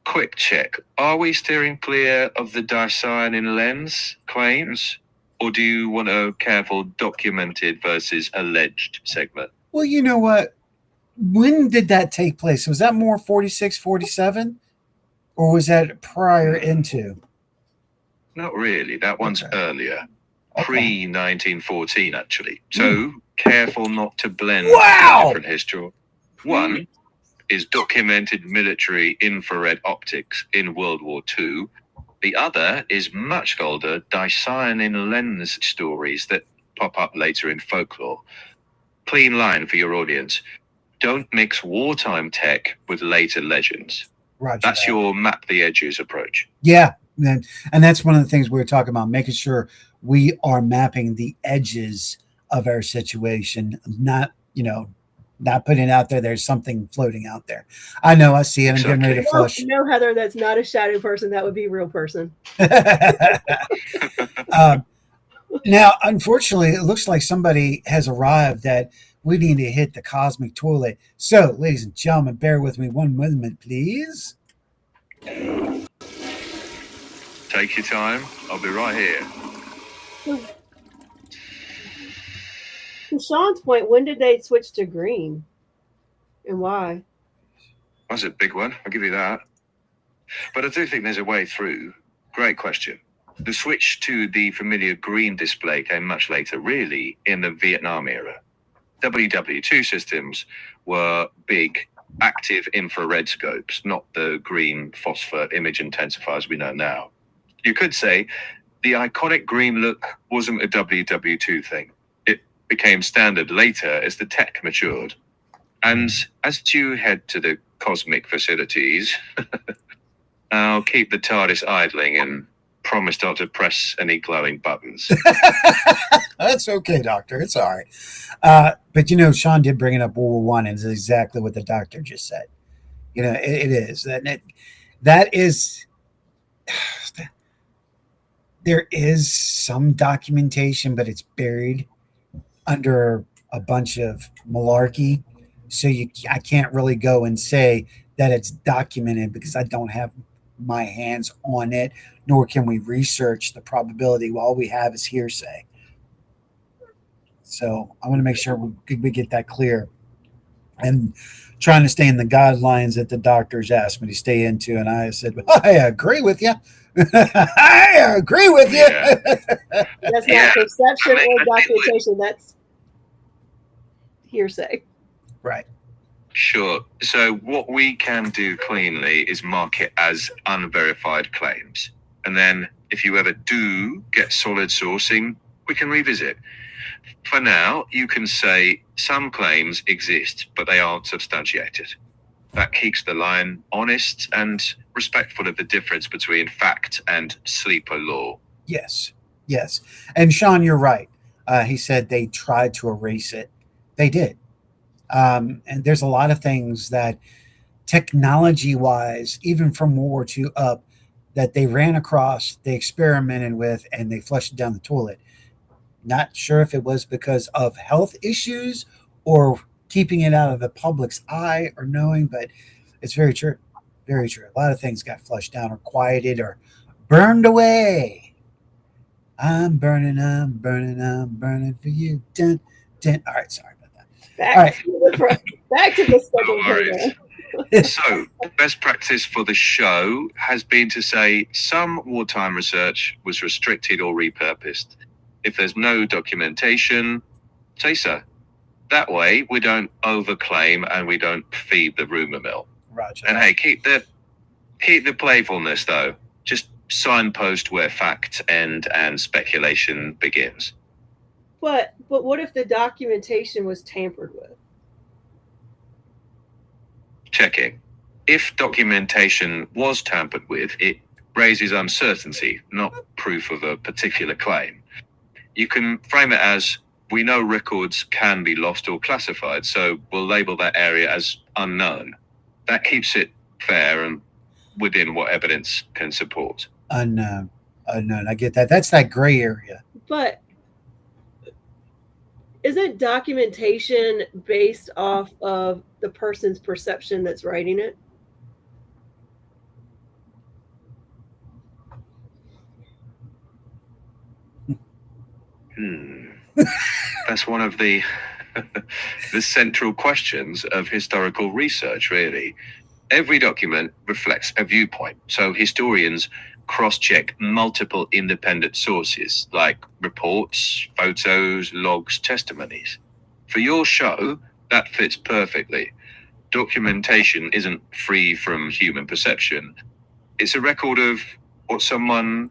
quick check. Are we steering clear of the dicyanin lens claims? Or do you want a careful documented versus alleged segment? Well, you know what? When did that take place? Was that more 46, 47? Or was that prior into? Not really. That one's earlier. Okay. Pre-1914, actually. So careful not to blend different history. One is documented military infrared optics in World War II. The other is much older dicyanin lens stories that pop up later in folklore. Clean line for your audience. Don't mix wartime tech with later legends. Roger. That's your map the edges approach. Yeah. And that's one of the things we were talking about, making sure we are mapping the edges of our situation, not putting out there's something floating out there. I know, I see it. I'm getting ready to flush. No, Heather, that's not a shadow person. That would be a real person. Now, unfortunately, it looks like somebody has arrived that we need to hit the cosmic toilet. So, ladies and gentlemen, bear with me 1 moment, please. Take your time. I'll be right here. To Sean's point, when did they switch to green? And why? That's a big one. I'll give you that. But I do think there's a way through. Great question. The switch to the familiar green display came much later, really, in the Vietnam era. WW2 systems were big, active infrared scopes, not the green phosphor image intensifiers we know now. You could say the iconic green look wasn't a WW2 thing. It became standard later as the tech matured. And as you head to the cosmic facilities, I'll keep the TARDIS idling and promise not to press any glowing buttons. That's okay, doctor. It's all right. But Sean did bring it up World War One, and it's exactly what the doctor just said. It is that is. There is some documentation, but it's buried under a bunch of malarkey. So I can't really go and say that it's documented because I don't have my hands on it, nor can we research the probability. All we have is hearsay. So I want to make sure we get that clear. And trying to stay in the guidelines that the doctors asked me to stay into. And I said, I agree with you. I agree with you. Yeah. That's not perception or documentation. That's hearsay. Right. Sure. So what we can do cleanly is mark it as unverified claims. And then if you ever do get solid sourcing, we can revisit. For now, you can say some claims exist, but they aren't substantiated. That keeps the line honest and respectful of the difference between fact and sleeper lore. Yes. And Sean, you're right. He said they tried to erase it. They did. And there's a lot of things that technology-wise, even from World War II up, that they ran across, they experimented with, and they flushed it down the toilet. Not sure if it was because of health issues or keeping it out of the public's eye or knowing, but it's very true. Very true. A lot of things got flushed down or quieted or burned away. I'm burning for you. Dun, dun. All right, sorry about that. Back to the scheduled program. So, best practice for the show has been to say some wartime research was restricted or repurposed. If there's no documentation, say so. That way, we don't overclaim and we don't feed the rumor mill. Roger. And hey, keep the playfulness though. Just signpost where fact end and speculation begins. But what if the documentation was tampered with? Checking. If documentation was tampered with, it raises uncertainty, not proof of a particular claim. You can frame it as, we know records can be lost or classified, so we'll label that area as unknown. That keeps it fair and within what evidence can support. Unknown. I get that. That's that gray area. But isn't documentation based off of the person's perception that's writing it? That's one of the central questions of historical research, really. Every document reflects a viewpoint, so historians cross-check multiple independent sources like reports, photos, logs, testimonies. For your show, that fits perfectly. Documentation isn't free from human perception. It's a record of what someone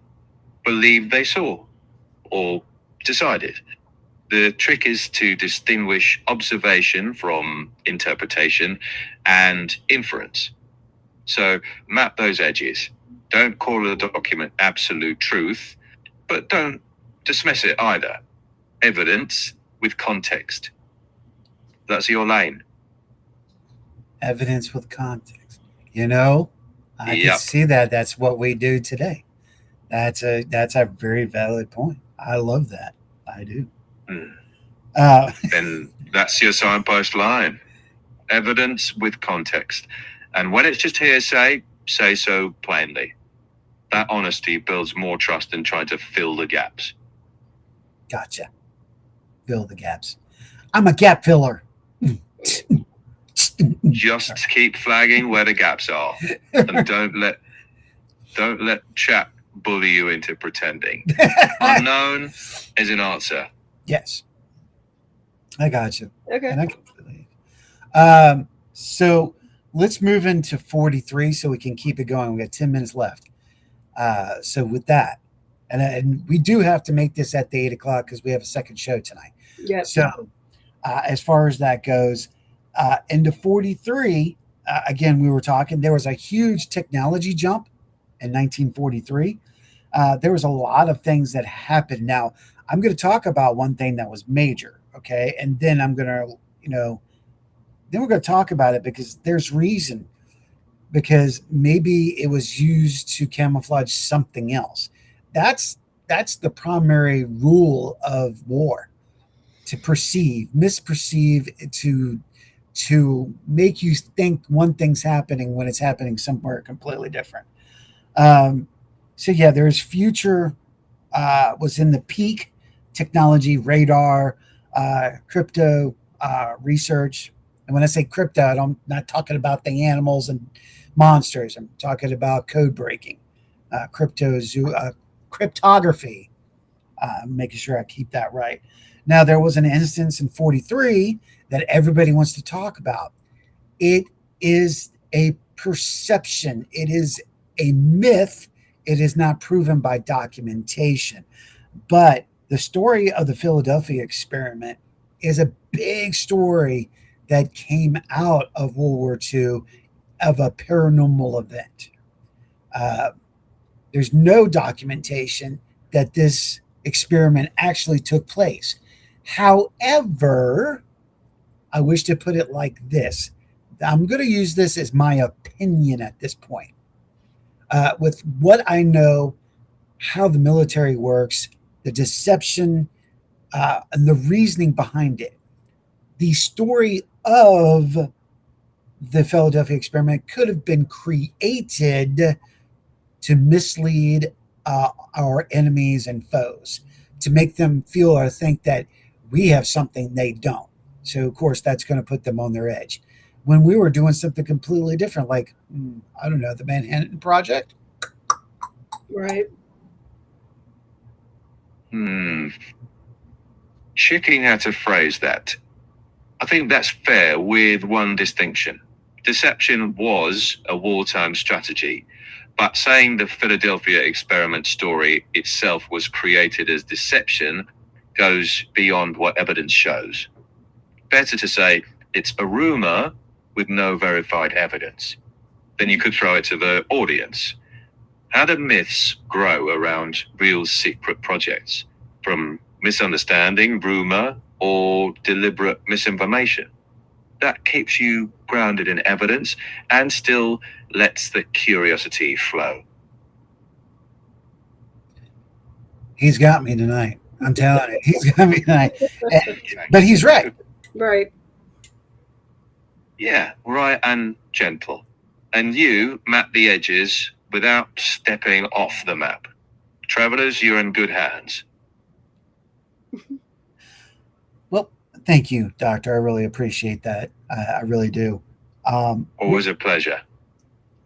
believed they saw or decided. The trick is to distinguish observation from interpretation and inference. So map those edges. Don't call a document absolute truth, but don't dismiss it either. Evidence with context. That's your lane. Evidence with context. I can see that. That's what we do today. That's a very valid point. I love that. I do. And that's your signpost line. Evidence with context. And when it's just hearsay, say so plainly. That honesty builds more trust than trying to fill the gaps. Gotcha. Fill the gaps. I'm a gap filler. Just keep flagging where the gaps are. And don't let chat bully you into pretending. Unknown is an answer. Yes. I got you. Okay. And I can believe. So let's move into 43 so we can keep it going. We got 10 minutes left. So with that, and we do have to make this at the 8 o'clock because we have a second show tonight. Yep. So as far as that goes, into 43, again, we were talking, there was a huge technology jump in 1943. There was a lot of things that happened. Now, I'm going to talk about one thing that was major, okay? And then I'm going to, then we're going to talk about it because there's reason, because maybe it was used to camouflage something else. That's the primary rule of war, to misperceive, to make you think one thing's happening when it's happening somewhere completely different. So yeah, there's future was in the peak technology, radar, crypto research. And when I say crypto, I'm not talking about the animals and monsters. I'm talking about code breaking, cryptography, making sure I keep that right. Now, there was an instance in 43 that everybody wants to talk about. It is a perception. It is a myth. It is not proven by documentation. But the story of the Philadelphia experiment is a big story that came out of World War II of a paranormal event. There's no documentation that this experiment actually took place. However, I wish to put it like this. I'm going to use this as my opinion at this point. With what I know, how the military works, the deception, and the reasoning behind it. The story of the Philadelphia experiment could have been created to mislead our enemies and foes, to make them feel or think that we have something they don't. So, of course, that's going to put them on their edge. When we were doing something completely different, like, I don't know, the Manhattan Project. Right. Checking how to phrase that. I think that's fair with one distinction. Deception was a wartime strategy, but saying the Philadelphia experiment story itself was created as deception goes beyond what evidence shows. Better to say it's a rumor with no verified evidence. Then you could throw it to the audience. How do myths grow around real secret projects? From misunderstanding, rumor, or deliberate misinformation? That keeps you grounded in evidence and still lets the curiosity flow. He's got me tonight. I'm telling you, he's got me tonight. But he's right. Right. Yeah, right and gentle. And you map the edges without stepping off the map. Travelers, you're in good hands. Well, thank you, Doctor. I really appreciate that. I really do. Always a pleasure.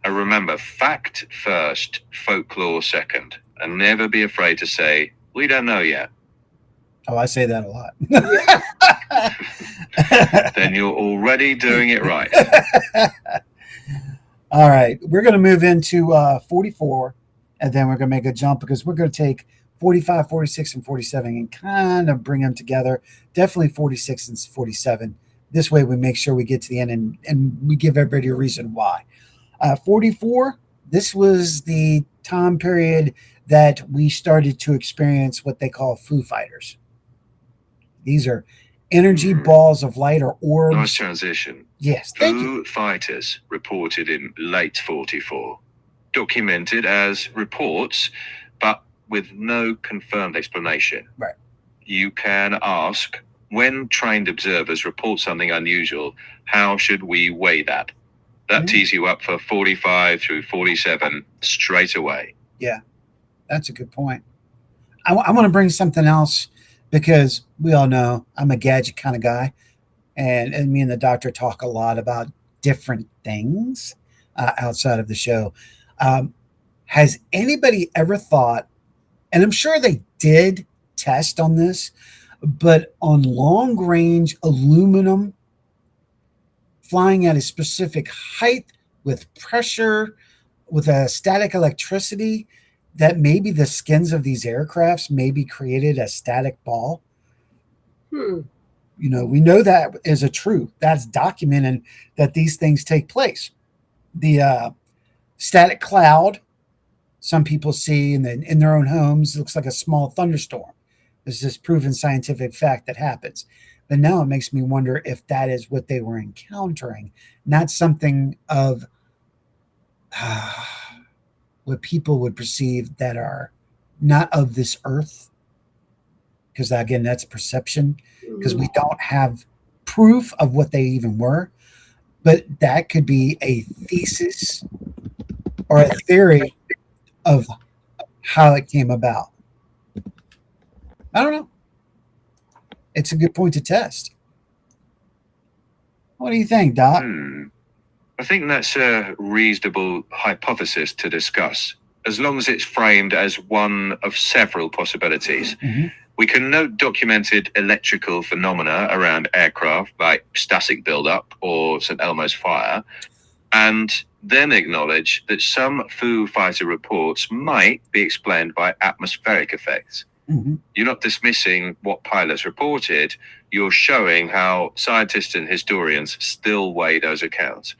And remember, fact first, folklore second. And never be afraid to say, we don't know yet. Oh, I say that a lot. Then you're already doing it right. All right. We're going to move into 44, and then we're going to make a jump because we're going to take 45, 46, and 47 and kind of bring them together. Definitely 46 and 47. This way we make sure we get to the end and we give everybody a reason why. 44, this was the time period that we started to experience what they call Foo Fighters. These are energy balls of light or orbs. Nice transition. Yes, thank you. Foo Fighters reported in late 44. Documented as reports, but with no confirmed explanation. Right. You can ask, when trained observers report something unusual, how should we weigh that? That tees you up for 45 through 47 straight away. Yeah, that's a good point. I want to bring something else because we all know I'm a gadget kind of guy. And me and the doctor talk a lot about different things outside of the show. Has anybody ever thought, and I'm sure they did test on this, but on long range aluminum flying at a specific height with pressure, with a static electricity, that maybe the skins of these aircrafts maybe created a static ball? You know, we know that is a truth. That's documented that these things take place. The static cloud some people see in their own homes. It looks like a small thunderstorm. There's this proven scientific fact that happens. But now it makes me wonder if that is what they were encountering, not something of what people would perceive that are not of this earth. Because again, that's perception, because we don't have proof of what they even were. But that could be a thesis or a theory of how it came about. I don't know. It's a good point to test. What do you think, Doc? I think that's a reasonable hypothesis to discuss, as long as it's framed as one of several possibilities. We can note documented electrical phenomena around aircraft, like static buildup or St. Elmo's fire, and then acknowledge that some Foo Fighter reports might be explained by atmospheric effects. You're not dismissing what pilots reported, you're showing how scientists and historians still weigh those accounts.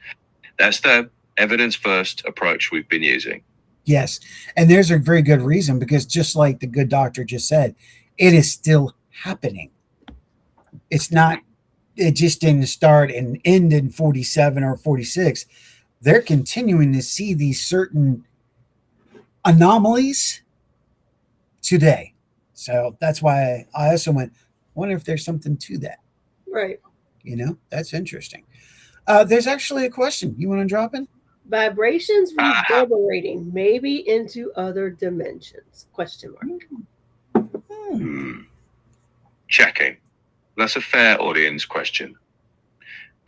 That's the evidence first approach we've been using. Yes. And there's a very good reason, because just like the good doctor just said, it is still happening. It's not, it just didn't start and end in 47 or 46. They're continuing to see these certain anomalies today. So that's why I also went, wonder if there's something to that. Right. You know, that's interesting. There's actually a question. You want to drop in? Vibrations reverberating, maybe into other dimensions? Question mark. Checking. That's a fair audience question.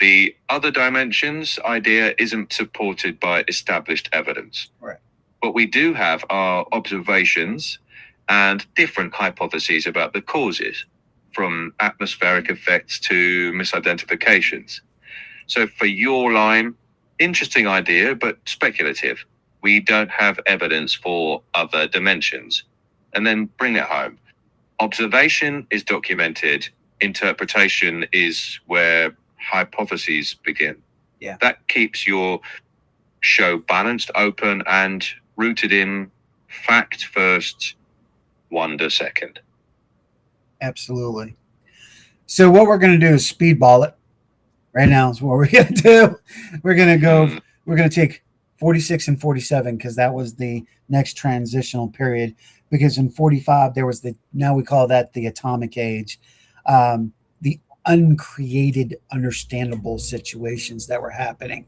The other dimensions idea isn't supported by established evidence. Right. What we do have are observations and different hypotheses about the causes, from atmospheric effects to misidentifications. So for your line, interesting idea, but speculative. We don't have evidence for other dimensions. And then bring it home. Observation is documented. Interpretation is where hypotheses begin. Yeah. That keeps your show balanced, open, and rooted in fact first, wonder second. Absolutely. So what we're going to do is speedball it. Right now is what we're going to do. We're going to go, we're going to take 46 and 47, because that was the next transitional period. Because in 45, there was now we call that the atomic age, the uncreated, understandable situations that were happening.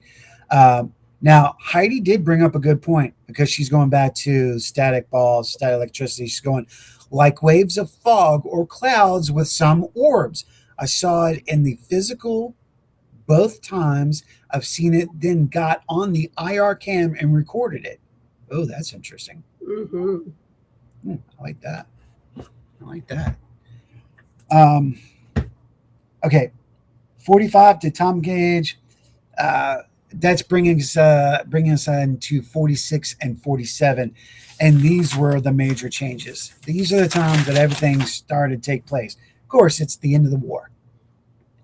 Now, Heidi did bring up a good point, because she's going back to static balls, static electricity. She's going, like waves of fog or clouds with some orbs. I saw it in the physical both times. I've seen it, then got on the IR cam and recorded it. Oh, that's interesting. I like that. I like that. Okay, 45 to Tom Gage. That's bringing us into 46 and 47, and these were the major changes. These are the times that everything started to take place. Of course, it's the end of the war,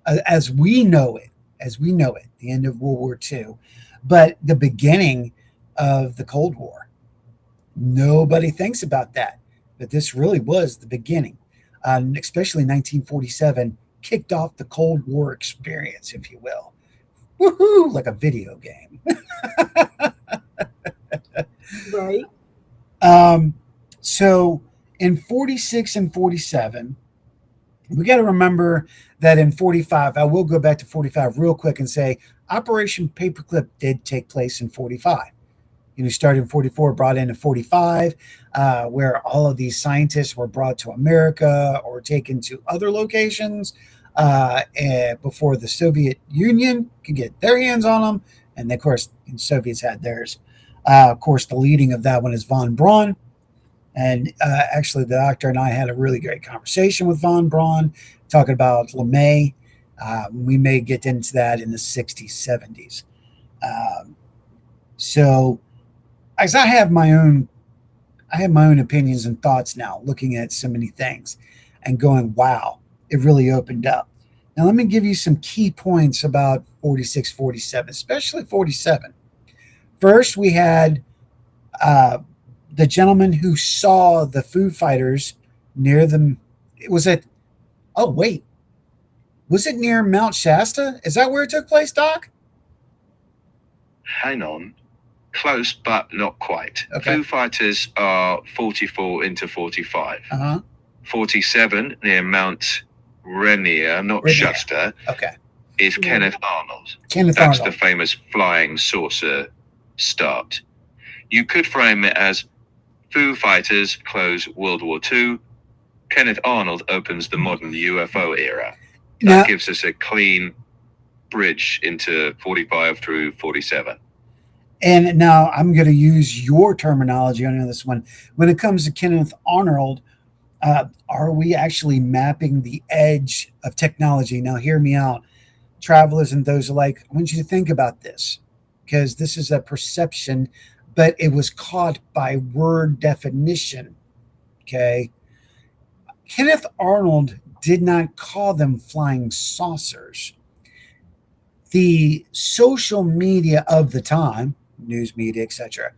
as we know it. The end of World War II, but the beginning of the Cold War. Nobody thinks about that, but this really was the beginning. Especially 1947 kicked off the Cold War experience, if you will. Woohoo! Like a video game. Right. So in 46 and 47, we got to remember that in 45, I will go back to 45 real quick and say Operation Paperclip did take place in 45. Started in 44, brought into 45, where all of these scientists were brought to America or taken to other locations before the Soviet Union could get their hands on them. And of course, the Soviets had theirs. Of course, the leading of that one is von Braun. And actually, the doctor and I had a really great conversation with von Braun, talking about LeMay. We may get into that in the 60s, 70s. So, as I have my own opinions and thoughts now, looking at so many things and going, wow, it really opened up. Now, let me give you some key points about 46, 47, especially 47. First, we had the gentleman who saw the Foo Fighters near them, was it? Oh wait, was it near Mount Shasta? Is that where it took place, Doc? Hang on. Close, but not quite. Okay. Foo Fighters are 44 into 45. 47 near Mount Rainier, not Rainier. Shasta, Okay. is Kenneth Arnold. Kenneth That's Arnold. the famous flying saucer start. You could frame it as Foo Fighters close World War II. Kenneth Arnold opens the modern UFO era. That Now, gives us a clean bridge into 45 through 47. and now I'm going to use your terminology on this one. When it comes to Kenneth Arnold, are we actually mapping the edge of technology? Now, hear me out, travelers and those alike. I want you to think about this, because this is a perception, but it was caught by word definition. Okay. Kenneth Arnold did not call them flying saucers. The social media of the time, news media, etc.,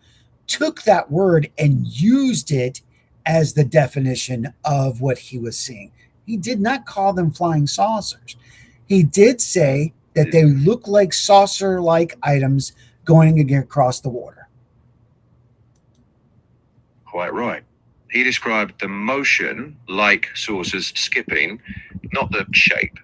took that word and used it as the definition of what he was seeing. He did not call them flying saucers. He did say that they look like saucer-like items going across the water. Quite right. He described the motion like saucers skipping, not the shape.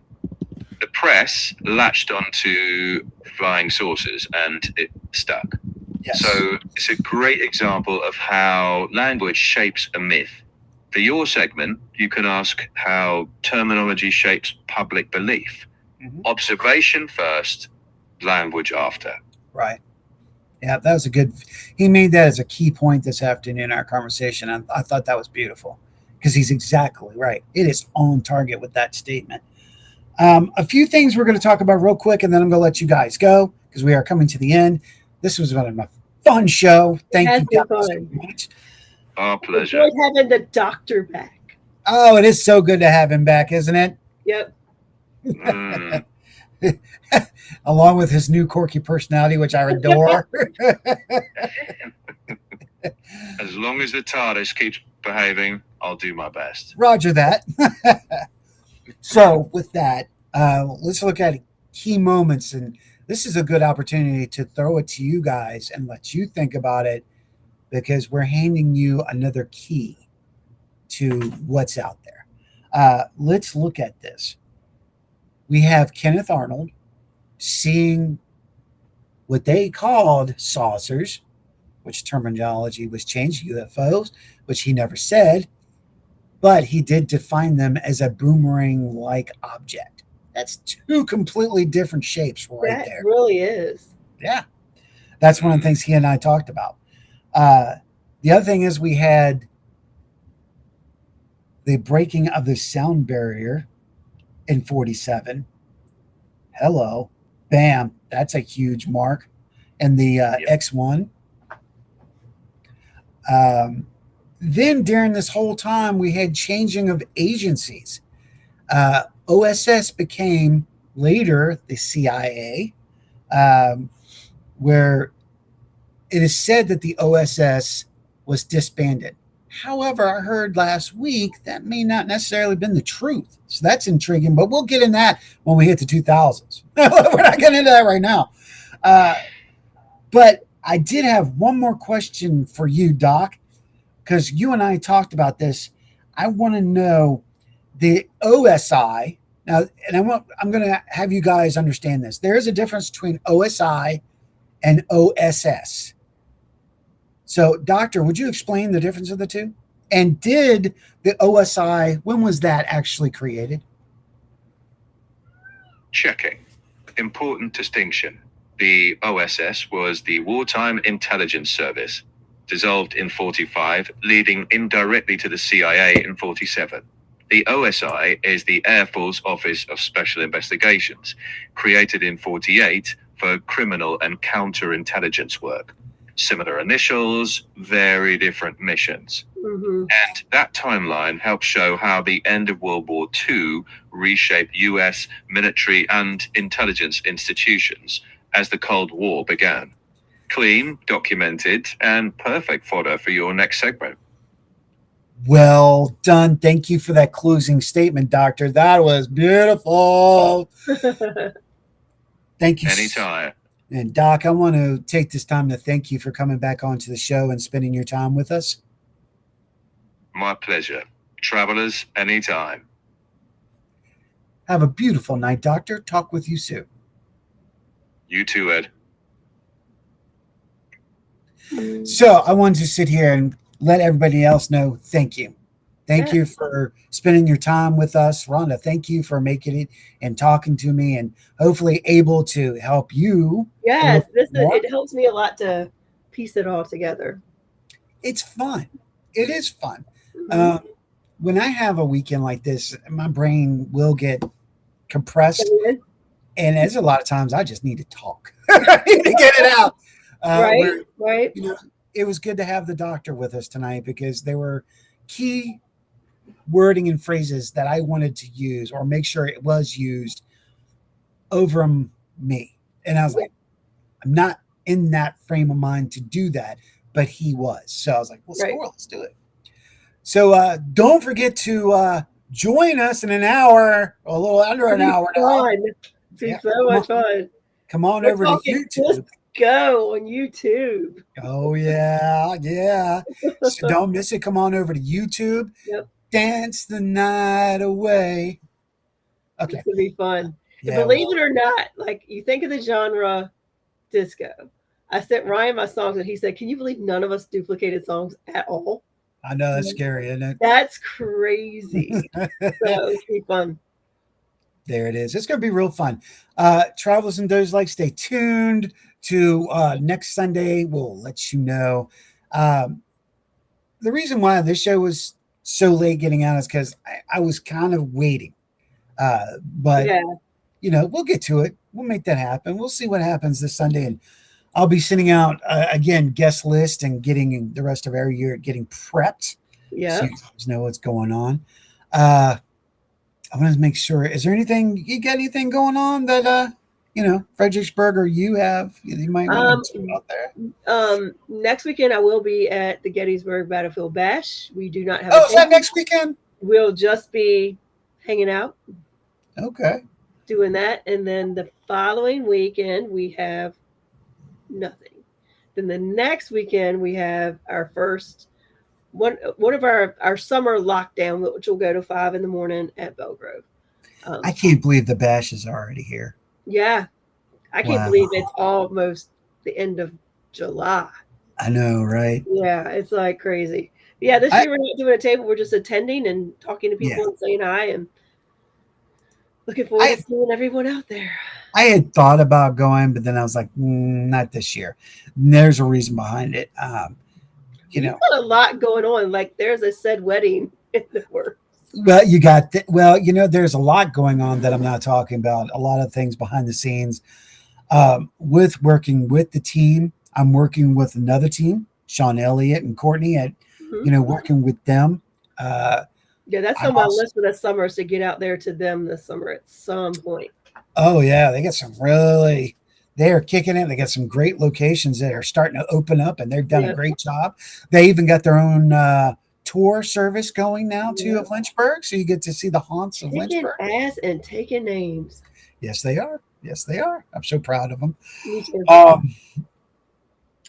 The press latched onto flying saucers and it stuck. Yes. So it's a great example of how language shapes a myth. For your segment, you can ask how terminology shapes public belief. Observation first, language after. Right. Yeah, that was a good. He made that as a key point this afternoon in our conversation. I thought that was beautiful, because he's exactly right. It is on target with that statement. A few things we're going to talk about real quick, and then I'm going to let you guys go, because we are coming to the end. This was a fun show. Thank you guys so much. Our pleasure. Enjoyed having the doctor back. Oh, it is so good to have him back, isn't it? Yep. Along with his new quirky personality, which I adore. As long as the TARDIS keeps behaving, I'll do my best. Roger that. So with that, let's look at key moments. And this is a good opportunity to throw it to you guys and let you think about it, because we're handing you another key to what's out there. Let's look at this. We have Kenneth Arnold seeing what they called saucers, which terminology was changed, UFOs, which he never said, but he did define them as a boomerang-like object. That's two completely different shapes right there. That really is. Yeah. That's one of the things he and I talked about. The other thing is we had the breaking of the sound barrier in 47. Hello. Bam. That's a huge mark. And the X1. Then during this whole time, we had changing of agencies. OSS became later the CIA, where it is said that the OSS was disbanded. However, I heard last week that may not necessarily have been the truth. So that's intriguing, but we'll get in that when we hit the 2000s. We're not getting into that right now. But I did have one more question for you, Doc, because you and I talked about this. I want to know the OSI. Now, and I'm going to have you guys understand this. There is a difference between OSI and OSS. So, Doctor, would you explain the difference of the two? And did the OSI, when was that actually created? Checking. Important distinction. The OSS was the Wartime Intelligence Service, dissolved in 45, leading indirectly to the CIA in 47. The OSI is the Air Force Office of Special Investigations, created in 48 for criminal and counterintelligence work. Similar initials, very different missions. And that timeline helps show how the end of World War II reshaped US military and intelligence institutions as the Cold War began. clean, documented, and perfect fodder for your next segment. Well done. Thank you for that closing statement, Doctor. That was beautiful. Thank you. Anytime. And Doc, I want to take this time to thank you for coming back onto the show and spending your time with us. My pleasure. Travelers, anytime. Have a beautiful night, Doctor. Talk with you soon. You too, Ed. So I wanted to sit here and let everybody else know thank you. Thank you for spending your time with us. Rhonda, thank you for making it and talking to me and hopefully able to help you. Yes, it helps me a lot to piece it all together. It's fun. It is fun. Mm-hmm. When I have a weekend like this, my brain will get compressed. And there's a lot of times I just need to talk. I need to get it out. Right. You know, it was good to have the doctor with us tonight because there were key wording and phrases that I wanted to use or make sure it was used over me. And I was like, I'm not in that frame of mind to do that, but he was. So I was like, well, score, let's do it. So don't forget to join us in an hour, or a little under an hour now. It's so much fun. Come on over to YouTube. Go on YouTube. Oh, yeah. So don't miss it. Come on over to YouTube. Yep. Dance the night away. Okay. It's going to be fun. Yeah, believe it or not, like you think of the genre disco. I sent Ryan my songs and he said, can you believe none of us duplicated songs at all? I know, that's scary, isn't it? That's crazy. So it'll be fun. There it is. It's going to be real fun. Travelers and those like, stay tuned to next Sunday. We'll let you know. The reason why this show was so late getting out is because I was kind of waiting. But, you know, we'll get to it. We'll make that happen. We'll see what happens this Sunday. And I'll be sending out, again, guest list and getting the rest of our year getting prepped. Yeah. So you guys know what's going on. I want to make sure, is there anything, you got anything going on that, you know, Fredericksburg or you might want to out there? Next weekend I will be at the Gettysburg Battlefield Bash. We do not have is that next weekend? We'll just be hanging out. Okay. Doing that. And then the following weekend we have nothing. Then the next weekend we have our first one of our summer lockdown, which will go to 5 a.m. at Belgrove. I can't believe the bash is already here. Yeah. I can't believe it's almost the end of July. I know, right? Yeah, it's like crazy. Yeah, this year we're not doing a table. We're just attending and talking to people and saying hi and looking forward to seeing everyone out there. I had thought about going, but then I was like, not this year. And there's a reason behind it. You know, got a lot going on. Like there's a said wedding in the works. Well, you got you know, there's a lot going on that I'm not talking about. A lot of things behind the scenes. With working with the team, I'm working with another team, Sean Elliott and Courtney at, you know, working with them. Yeah, that's on my list for this summer is to get out there to them this summer at some point. Oh yeah, they got they are kicking it. They got some great locations that are starting to open up, and they've done a great job. They even got their own tour service going now too of Lynchburg, so you get to see the haunts of Lynchburg. Ass and taking names. Yes, they are. Yes, they are. I'm so proud of them.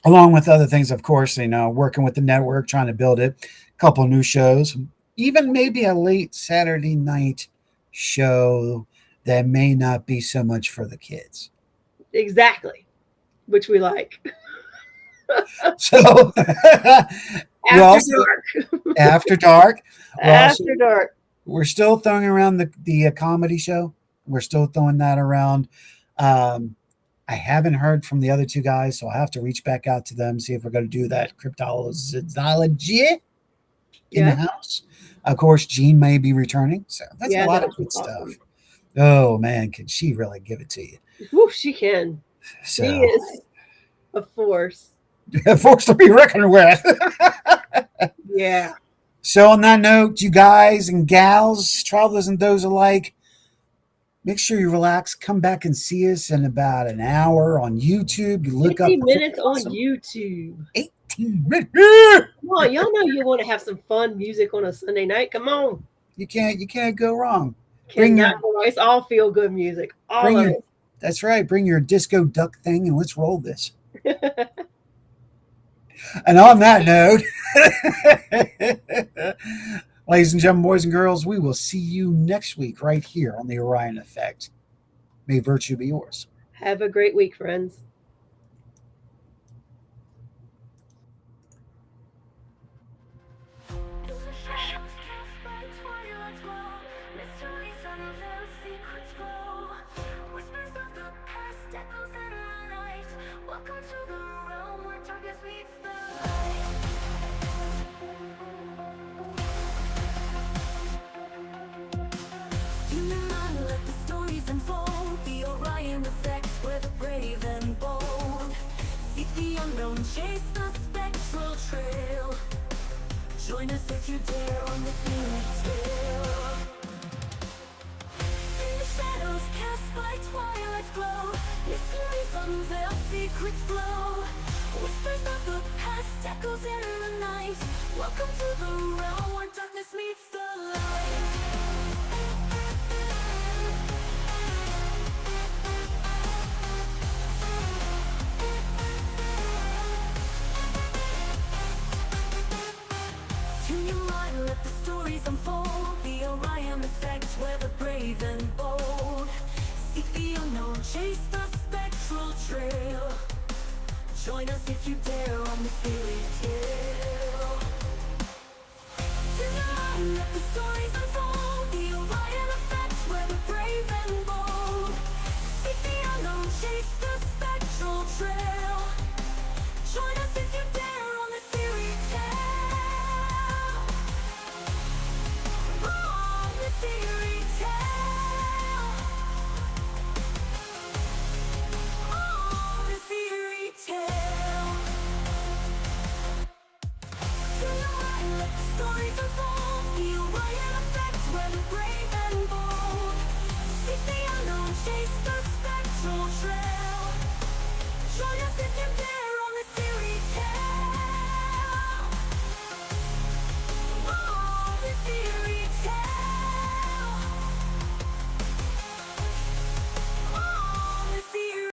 Along with other things, of course, you know, working with the network, trying to build it. A couple of new shows, even maybe a late Saturday night show that may not be so much for the kids. Exactly, which we like. So after dark. After dark. We're still throwing around the comedy show. We're still throwing that around. I haven't heard from the other two guys, so I'll have to reach back out to them, see if we're going to do that cryptozoology in the house. Of course, Jean may be returning. So that's a lot of good stuff. Oh, man, can she really give it to you? Ooh, she can. So, she is a force. A force to be reckoned with. Yeah. So on that note, you guys and gals, travelers and those alike, Make sure you relax. Come back and see us in about an hour on YouTube. You look up 50 minutes on awesome. YouTube. 18 minutes. Come on, y'all know you want to have some fun music on a Sunday night. Come on. You can't go wrong. Bring your- Cannot go wrong. It's all feel good music. All Bring of your- That's right. Bring your disco duck thing and let's roll this. it. And on that note, ladies and gentlemen, boys and girls, we will see you next week right here on the Orion Effect. May virtue be yours. Have a great week, friends. Welcome to the realm where darkness meets the light. In the night, let the stories unfold. The Orion effect, where the brave and bold seek the unknown, chase the spectral trail. Join us if you dare on the fairy tale. In the shadows cast by twilight's glow, mysteries unveil, secrets flow. Whispers of the past echoes in the night. Welcome to the realm where darkness meets the light. Tune your mind, let the stories unfold. The Orion effect, where the brave and bold seek the unknown, chase the spectral trail. Join us if you dare on the fairy tale. Tune your mind, let the stories unfold.